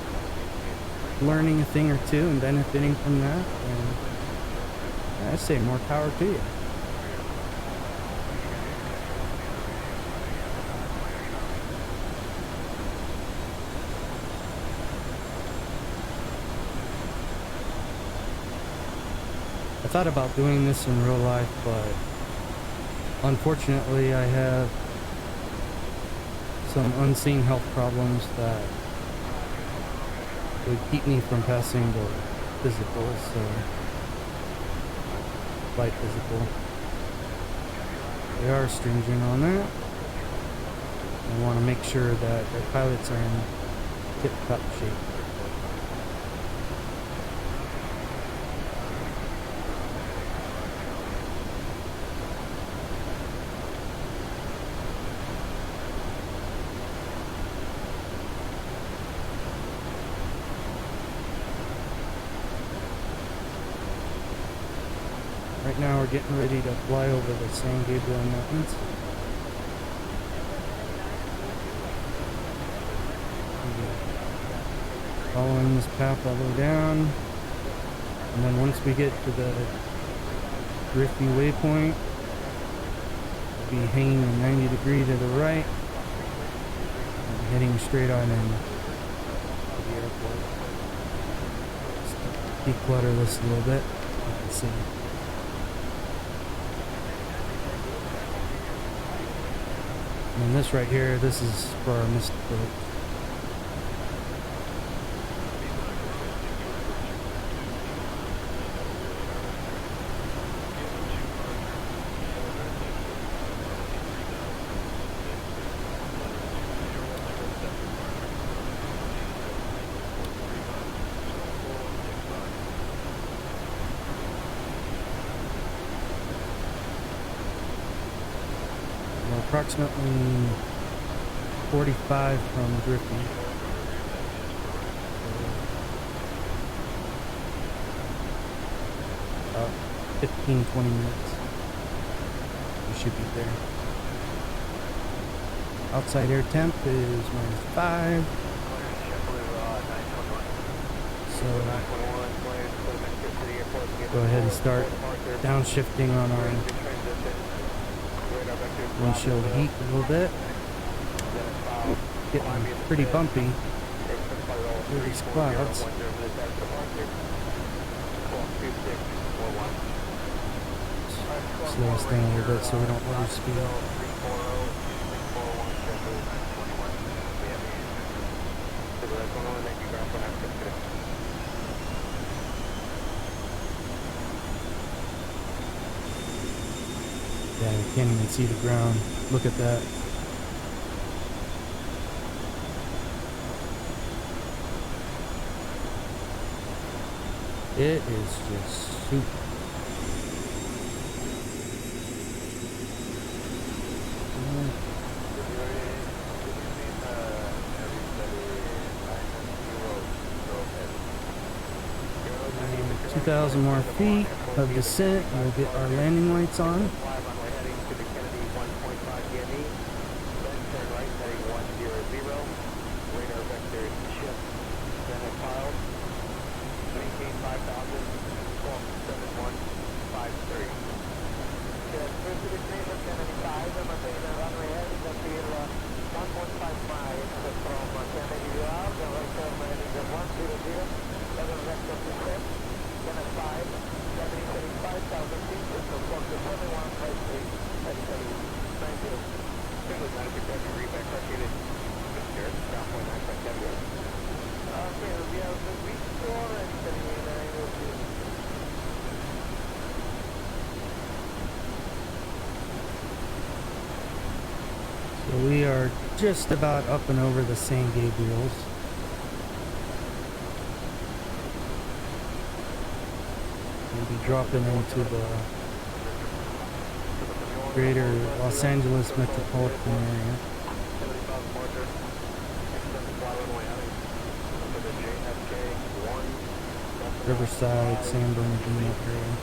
learning a thing or two and benefiting from that, then I say more power to you. I thought about doing this in real life, but unfortunately I have some unseen health problems that would keep me from passing the physical, so flight physical. They are stringent on that. I want to make sure that their pilots are in tip-top shape. Right now we're getting ready to fly over the San Gabriel Mountains. Following this path all the way down. And then once we get to the drifty waypoint, we'll be hanging a 90 degree to the right and heading straight on in to the airport. Just declutter this a little bit. You can see. And this right here, this is for our missed boat. Approximately 45 from drifting. 15, 20 minutes. We should be there. Outside air temp is -5. So go ahead and start downshifting on our windshield heat a little bit. Getting pretty bumpy with these clouds. Slow us down a little bit so we don't lose speed. Yeah, you can't even see the ground. Look at that. It is just super. Mm. 2,000 more feet of descent, and we'll get our landing lights on. So we are just about up and over the San Gabriels. We'll be dropping into the greater Los Angeles metropolitan area. Riverside, San Bernardino area.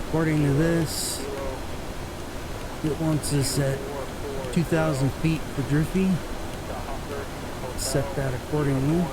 According to this, it wants us at 2,000 feet for Driffy. Set that accordingly.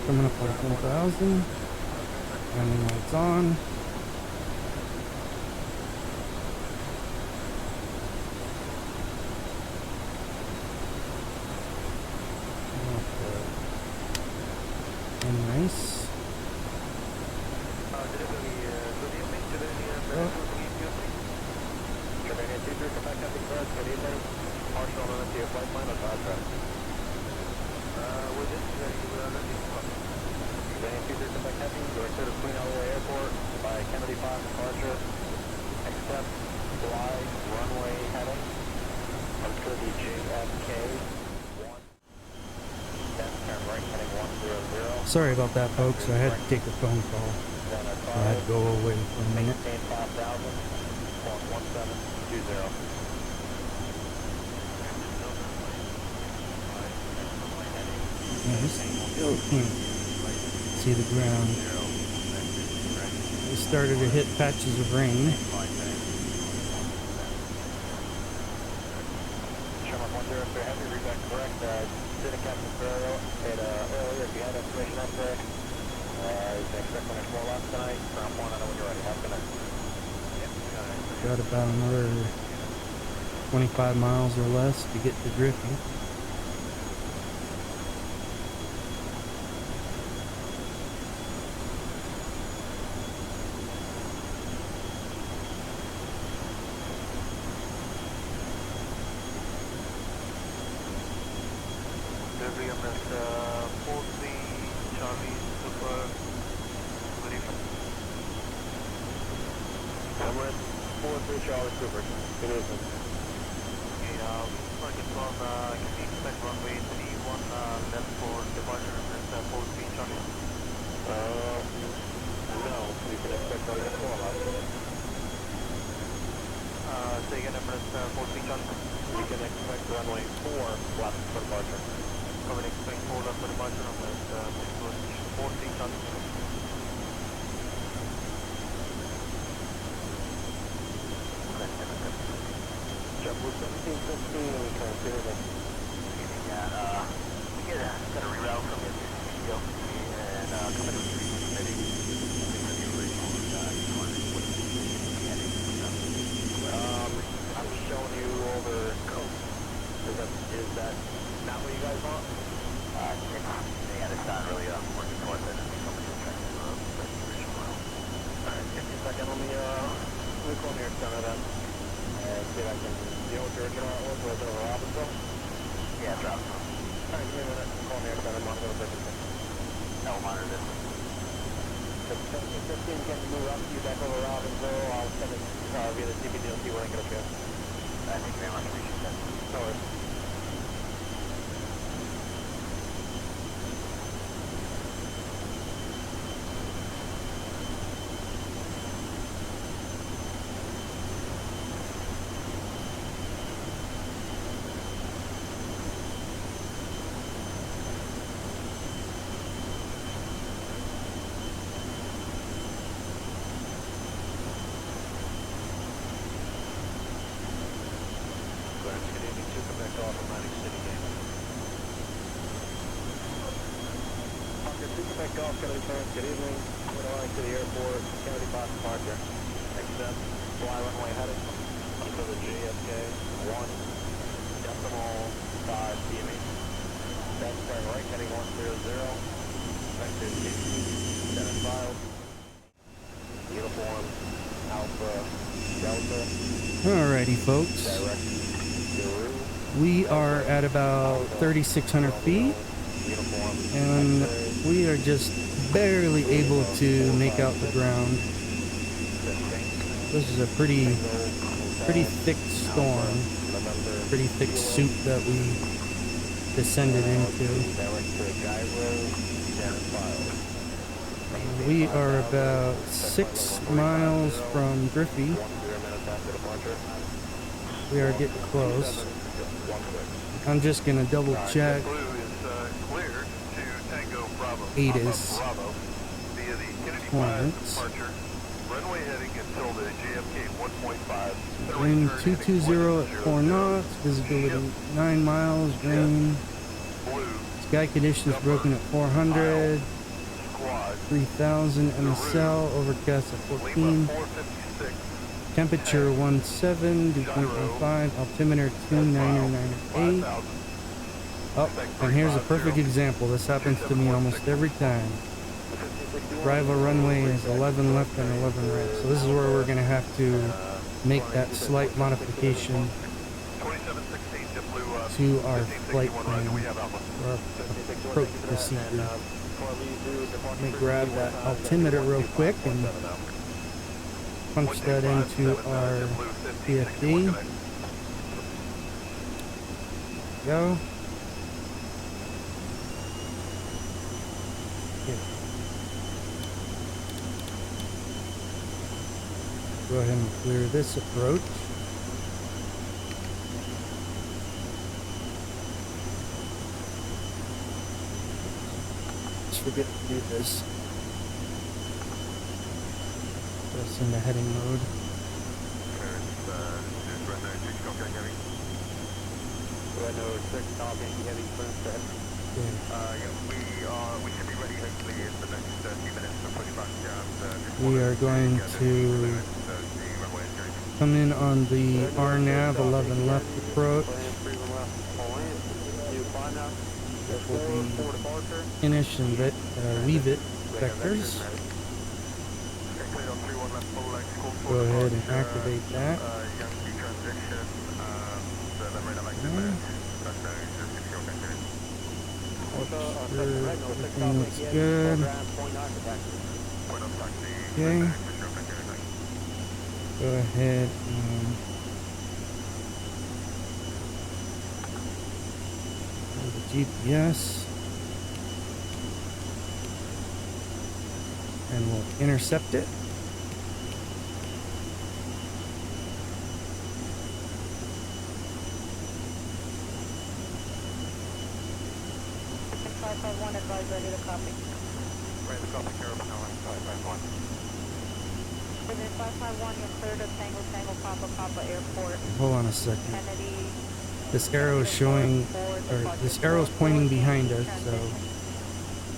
Coming up on 1,000. Landing lights on. And nice. Sorry about that, folks. I had to take a phone call. So I had to go away for a minute. I still can't see the ground. We started to hit patches of rain. Sherlock 10, if they're heavy, read that correct. to the Captain Ferrero. And earlier, if you had information up there, you can expect one or more laps tonight. Ground 1, I know when you're ready. Have a good night. Got about another 25 miles or less to get to Griffey. Charlie Cooper. Good evening. Okay, target on, can we expect runway 31 left for departure at full speed, Charlie? No, you can expect runway 4 left. Say again, Empress, full speed, Charlie? You can expect runway 4 left for departure. Cover expect 4 left for departure on that, full speed, Charlie. JetBlue 1715, we consider that. We got a reroute from the CEO and coming to the committee. I'm showing you over coast. Is that not what you guys want? Yeah, it's not really working towards it. Somebody was trying to Alright, 50 seconds. Let me call near center then. And see if I can, you know what your original route was? Was it over Robbinsville? Yeah, it's out. Alright, give me a minute. Call near center, monitor the frequency. I'll monitor this. 15 can move up to you back over Robbinsville. I'll send it via the CBDLT when I get up here. Thank you very much. Appreciate that. No worries. Good evening. We're going to the airport. Kennedy Bus departure. Accept. Fly runway heading to the JFK 1.5 PME. Then turn right heading 100. Vector KC 7 files. Uniform Alpha Delta. Alrighty, folks. Direct Guru. We are at about 3,600 feet, and we are just barely able to make out the ground. This is a pretty thick storm, pretty thick soup that we descended into. We are about 6 miles from Griffey. We are getting close. I'm just gonna double check. ATIS points. Runway heading until the JFK 1.5. Wind 220 at 4 knots. Visibility 9 miles. Rain. Sky conditions broken at 400. 3,000 MSL. Overcast at 14. Temperature 17. Dew point 15. Altimeter 2998. Oh, and here's a perfect example. This happens to me almost every time. Arrival runway is 11 left and 11 right. So this is where we're going to have to make that slight modification to our flight plan, or our approach procedure. Let me grab that altimeter real quick and punch that into our PFD. Go. Go ahead and clear this approach. Just forget to do this. Put us into heading mode. Renault 6 North Yankee Heavy, clearance to head. Okay. We should be ready hopefully in the next few minutes to push back down. We are going to come in on the RNAV 11 left approach. That will be finish and weave it vectors. Go ahead and activate that. Everything looks good. Okay. Go ahead and go to GPS. And we'll intercept it. Advise ready to copy. Ready to copy, Carol, now I'm 551. Within 551, you're clear to Tango Tango Papa Papa Airport. Hold on a second. Kennedy. This arrow is showing, or this arrow is pointing behind us, so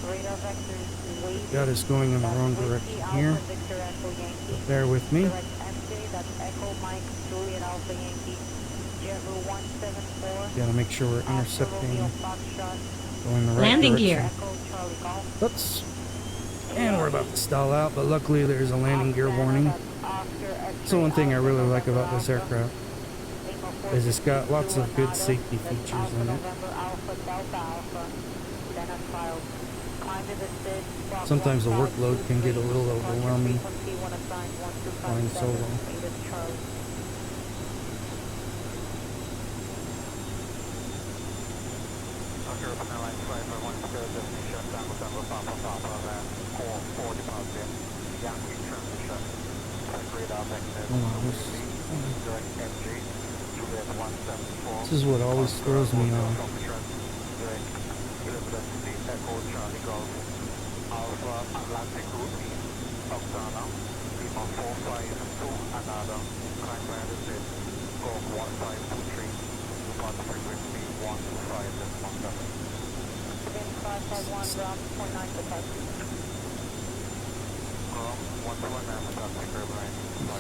Radar vectors waiting. got us going in the wrong direction here. So bear with me. Direct MJ, that's Echo Mike Juliet Alpha Yankee. JetBlue 174. Gotta make sure we're intercepting, going the right Landing direction. gear. Echo Charlie Golf. Oops. And we're about to stall out, but luckily there's a landing gear warning. So one thing I really like about this aircraft is it's got lots of good safety features in it. Sometimes the workload can get a little overwhelming flying solo. This is what always throws me off.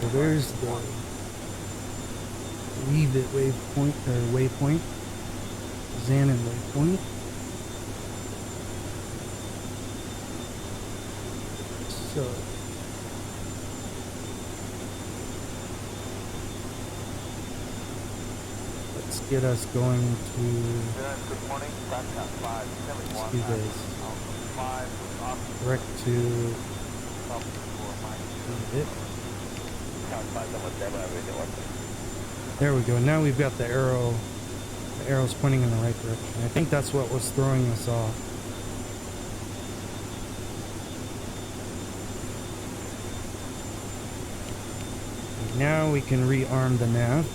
So there's the Leave It waypoint, or waypoint, Xanon waypoint. So let's get us going to, Good morning, that's 571. let's do this. Direct to Leave It. There we go. Now we've got the arrow. The arrow's pointing in the right direction. I think that's what was throwing us off. Now we can rearm the nav.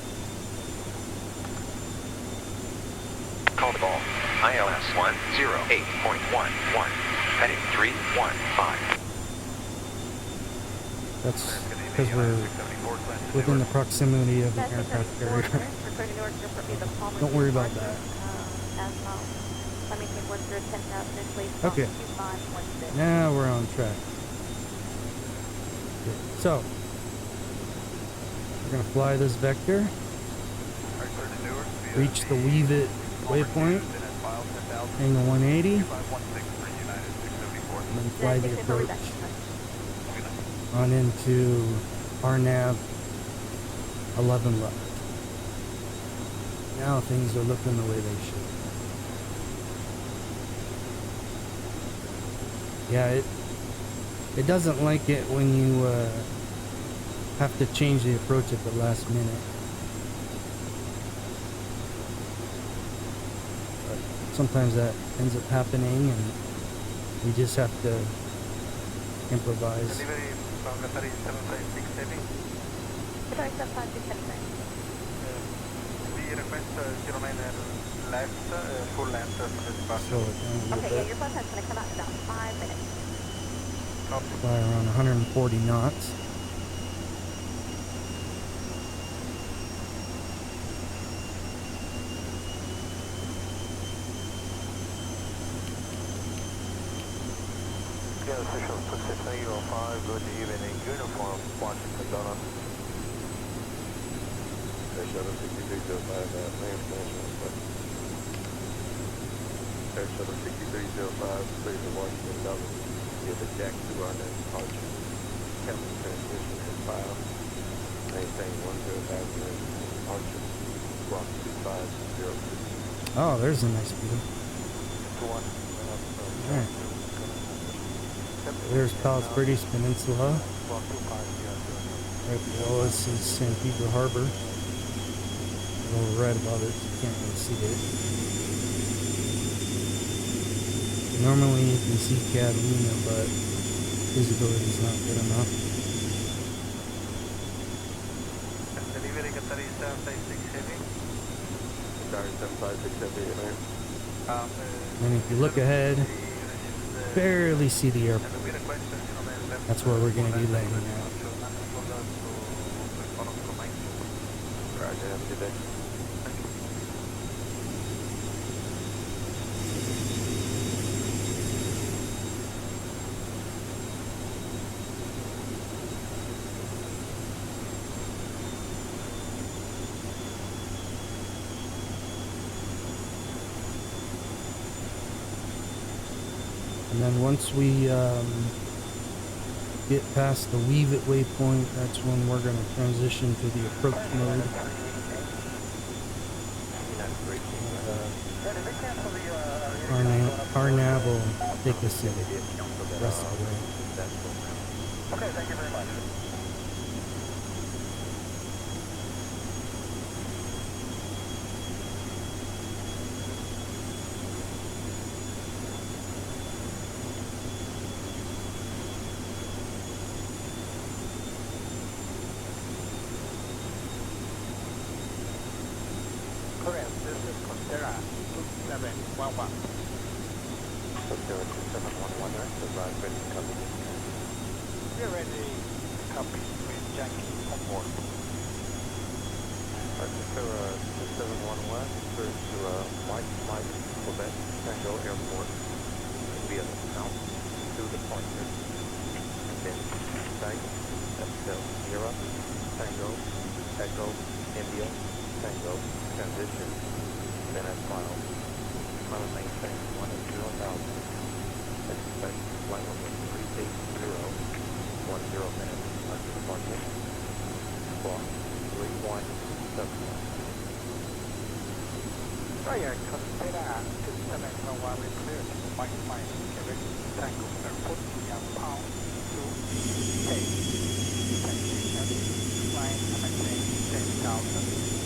Call the ball. ILS 108.11. Heading 315. That's because we're within the proximity of an aircraft carrier. Don't worry about that. Okay. Now we're on track. Okay. So we're gonna fly this vector, reach the Weave It waypoint, angle 180, and then fly the approach on into RNAV 11 left. Now things are looking the way they should. Yeah, it doesn't like it when you have to change the approach at the last minute. But sometimes that ends up happening and we just have to improvise. Qatari 756 heavy. Qatari 756 We request 09 left, full length for the departure. Slow it down a little Okay, bit. yeah, your flight time's going to come out in about 5 minutes. Fly around 140 knots. 5, good evening. Uniform, Washington, Donna. Air Shuttle 6305, land expansion request. Air Shuttle 6305, clear to Washington, Donna. Give a Jack 2 on that departure. Cabin transmission and file. Maintain 10,000 departure. Squawk 2502. Oh, there's a nice view. 2-1. Alright. There's Palos Verdes Peninsula. Squawk 2502. Right below us is San Pedro Harbor. A little red above it, so you can't really see it. Normally you can see Catalina, but visibility is not good enough. Delivery Qatari 756 Heavy. Sorry, 75678, man. And if you look ahead, barely see the airport. That's where we're going to be landing at. Roger, have a good day. And then once we get past the Weave It waypoint, that's when we're going to transition to the approach mode. Our nav will take us in the rest of the way. Okay, thank you very much. Correct, this is Contera 2711. Hotel 2711, right? The ride ready to come in. We're ready to copy with Jackie on board. Hotel 2711, clear to White Mike, Quebec, Tango Airport, via south to the pointer. And then site, Hotel Sierra, Tango, Echo, India, Tango, transition, then at file. Final maintain 1,000. Expect flight level 380, 10 minutes after departure. Squawk 3171. Fire Contera 2711 is clear to White Mike, Quebec, Tango Airport, via pound to take. Thank you, and flying to maintain 10,000.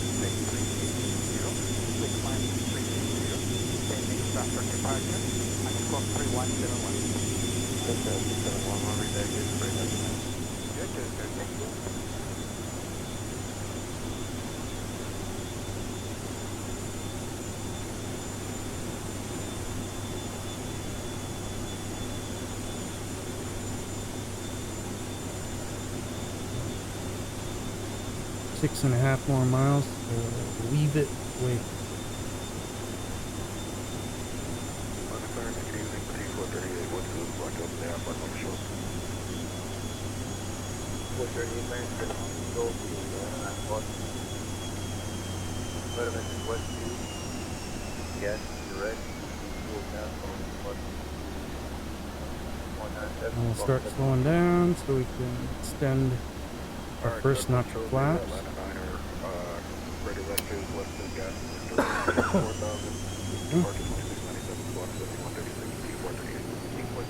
6 miles 360, 10 minutes after departure, and squawk 3171. Hotel 2711, read that good, very nice. Good, thank you. Six and a half more miles to Weave It way. Good evening, T438, what's good? Rock up there, I'm not sure. 438, man, go to Westview. Yes, direct. And we'll start slowing down so we can extend our first notch of flaps.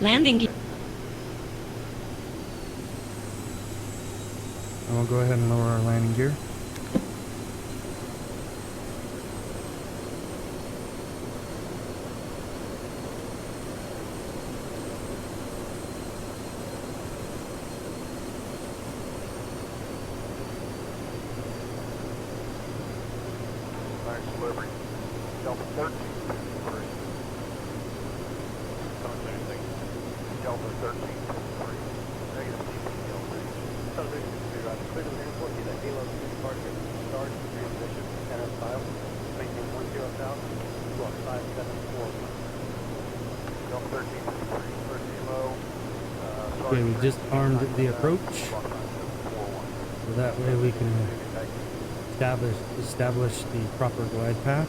Landing. And we'll go ahead and lower our landing gear. Nice delivery. Delta 13, first. Don't say anything. Delta 13, three. Negative Delta. Celebration to be right. Clear to the airport, get a Halo 2 departure. Start, transition, NS file. Maintain 10,000, squawk 574. Delta 13, 3, first Halo, Okay, we just armed the approach, so that way we can establish the proper glide path.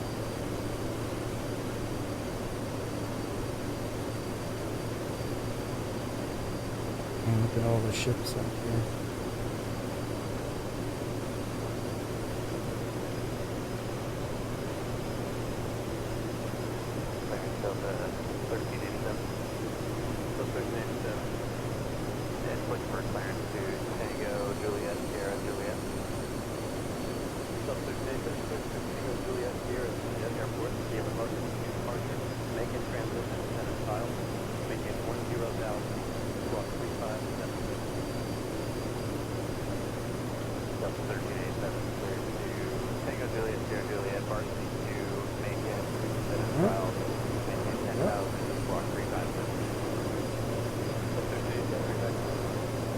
And look at all the ships out here.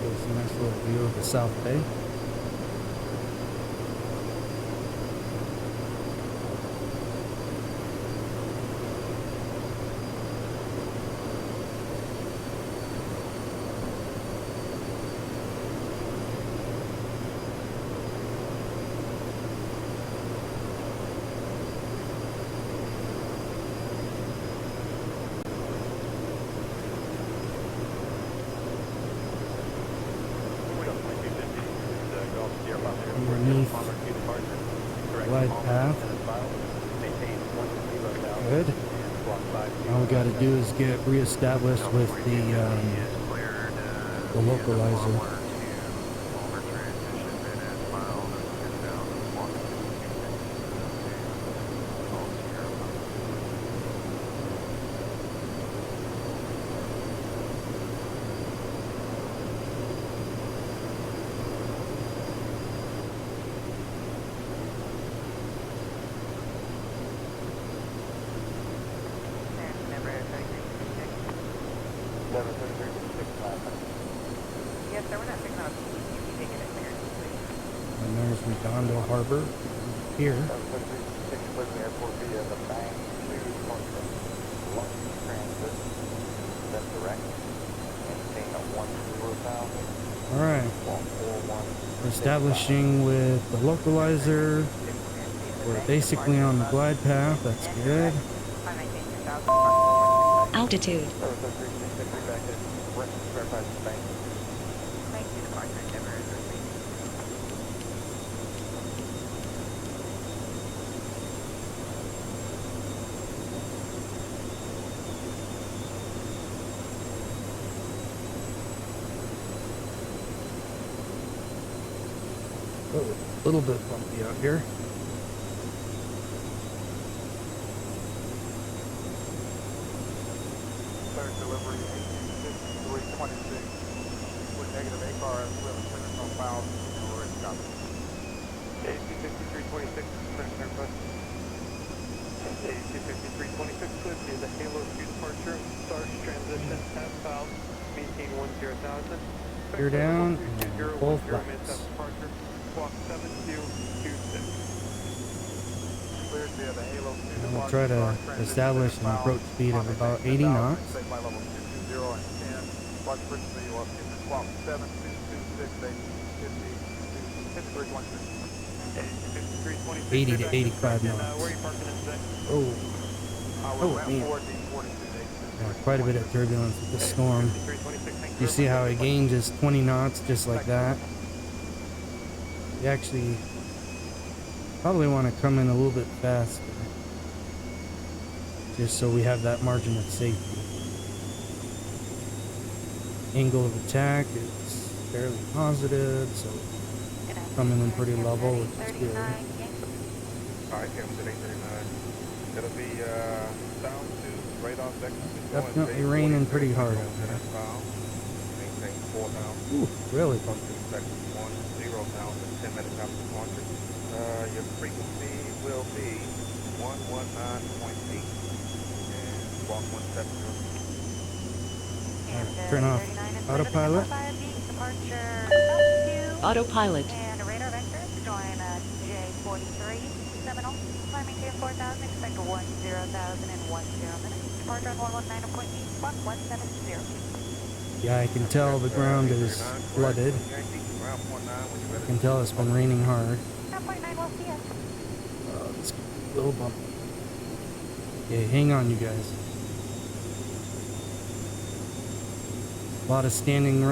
There's a nice little view of the South Bay. Underneath glide path. Good. All we got to do is get reestablished with the localizer. Yes, sir, we're not picking up. You can take it in there, please. And there's Redondo Harbor here. Alright. We're establishing with the localizer. We're basically on the glide path. That's good. Altitude. Oh, a little bit bumpy out here. Third delivery, 185326. With negative ACAR as well as clearance on files, and we're in copy. 185326, Commissioner Quest. 185326, clear to the Halo 2 departure, Sarge transition, as filed, maintain 10,000. Gear down, and full flaps. Departure, squawk 7226. Cleared via the Halo 2 And departure. we'll try to establish an approach speed of about 80 knots. Safe by level 220 and 10. Watch for me, well, in the squawk 7226, 80 to 85 knots. Oh, oh man. Yeah, quite a bit of turbulence with the storm. You see how it gained just 20 knots just like that? You actually probably want to come in a little bit faster, just so we have that margin of safety. Angle of attack is fairly positive, so coming in pretty level, which is good. Alright, Cameron at 839. It'll be south to radar section. Definitely raining pretty hard out there. Maintain 4,000. Ooh, really? From section 10 minutes after departure. Your frequency will be 119.8 and squawk 170. Turn off autopilot. Autopilot. And a radar vector to join J43 Seminole. Climbing to 4,000, expect 10,000 in 10 minutes. Departure on 119.8, squawk 170. Yeah, I can tell the ground is flooded. I can tell it's been raining hard. 9.9 will see us. It's a little bumpy. Okay, hang on, you guys. A lot of standing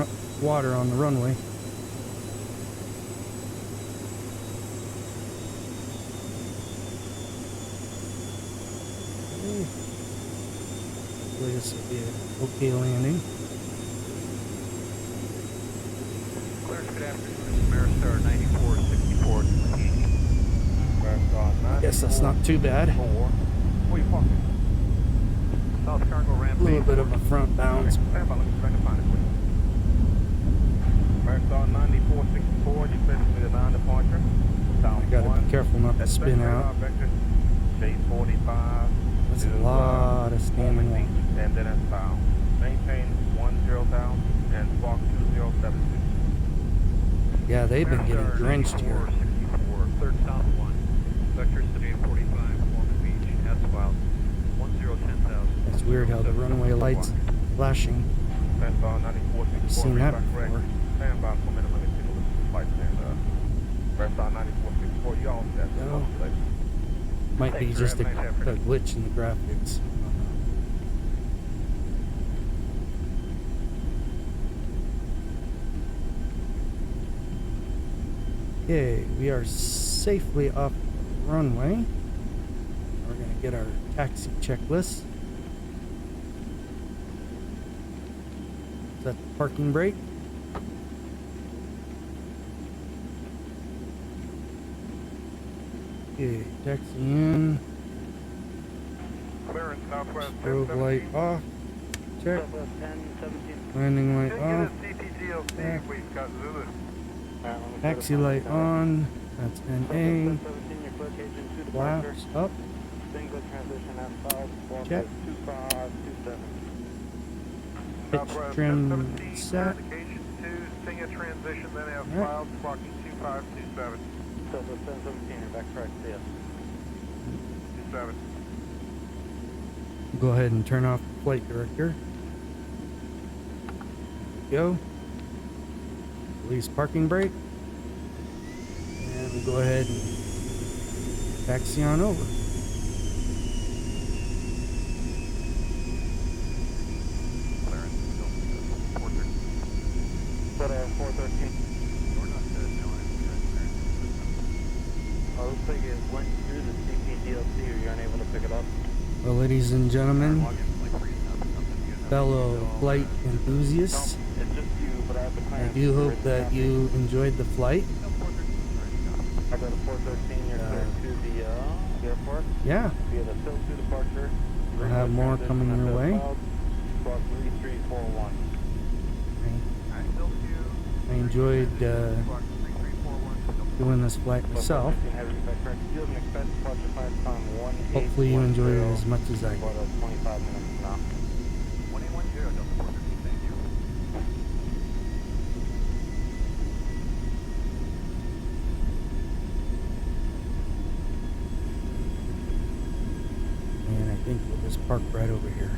water on the runway. Okay. Hopefully this will be an okay landing. Clearance, good afternoon. It's Maristar 9464. I guess that's not too bad. Where you parking? South Cargo ramp. A little bit of a front bounce. Stand by, let me try to find it for you. Maristar 9464, you cleared for the 9 departure. Down I gotta one. be careful not to That's spin radar out. vector J45. That's a to, lot of standing Pullman water. Beach, and then it's bound. Maintain 10,000 and squawk 2072. Yeah, they've been getting drenched here. 64, third south one. Vector to J45, Pullman Beach, S-File, 1010,000. It's weird how the runway lights flashing. Maristar 9464. Seen that reach back correct. before. Stand by for a minute, let me take a look at the flight stand. Maristar 9464, you all set. No. Might be Thanks, sir. just a Have a nice afternoon. glitch in the graphics. Okay, we are safely off the runway. We're going to get our taxi checklist. Set the parking brake. Okay, taxi in. Clearance Southwest Strobe light off. Check. Southwest 1017. Landing light off. CPGLC, we've got Zulu. Taxi light on. That's NA. 17, your clear cage in 2 departure. Flaps up. Single transition S-File, squawk Check. 2527. Pitch trim set. Indication 2, sing a transition, then have Alright. filed, squawking 2527. Southwest 1017, you're back correct, see us. 27. Go ahead and turn off the flight director. Go. Release parking brake. And we'll go ahead and taxi on over. But 413. Looks like it went through the CPDLC or you're unable to pick it up. Well, ladies and gentlemen, fellow flight enthusiasts, It's just you, but I have the I clearance. do hope that you enjoyed the flight. I got a 413, you're clear to the airport. Yeah, Via the Still 2 departure. we'll have more coming your way. Squawk 3341. I enjoyed doing this flight myself. Hopefully you enjoy it as much as I did. About 25 minutes from now. 1810, Delta 413, thank you. And I think we'll just park right over here.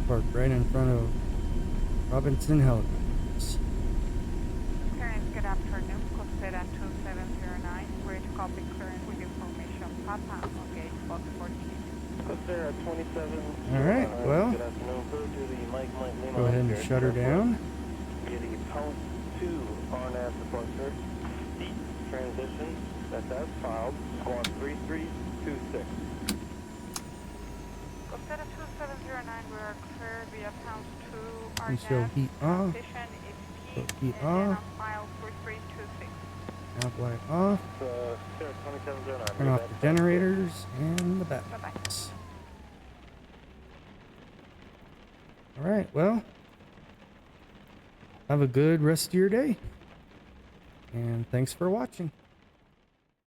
Park right in front of Robinson Helicopters. Clearance, good afternoon. Costera 2709. Ready to copy clearance with information. Papa, okay, box 14. Costera 27. All right, well, Good afternoon. Go to the Mike Lima. go ahead and shut her down. Via the Pound 2 RNAV departure. Deep transition. That's filed. Squawk 3326. Costera 2709, we are cleared via pound 2 And she'll RNAV. heat off. Transition is So P, heat and then off. on file 3326. Nav light off. Costera 2709. Turn off the generators and the Bye-bye. batteries. All right, well, have a good rest of your day. And thanks for watching.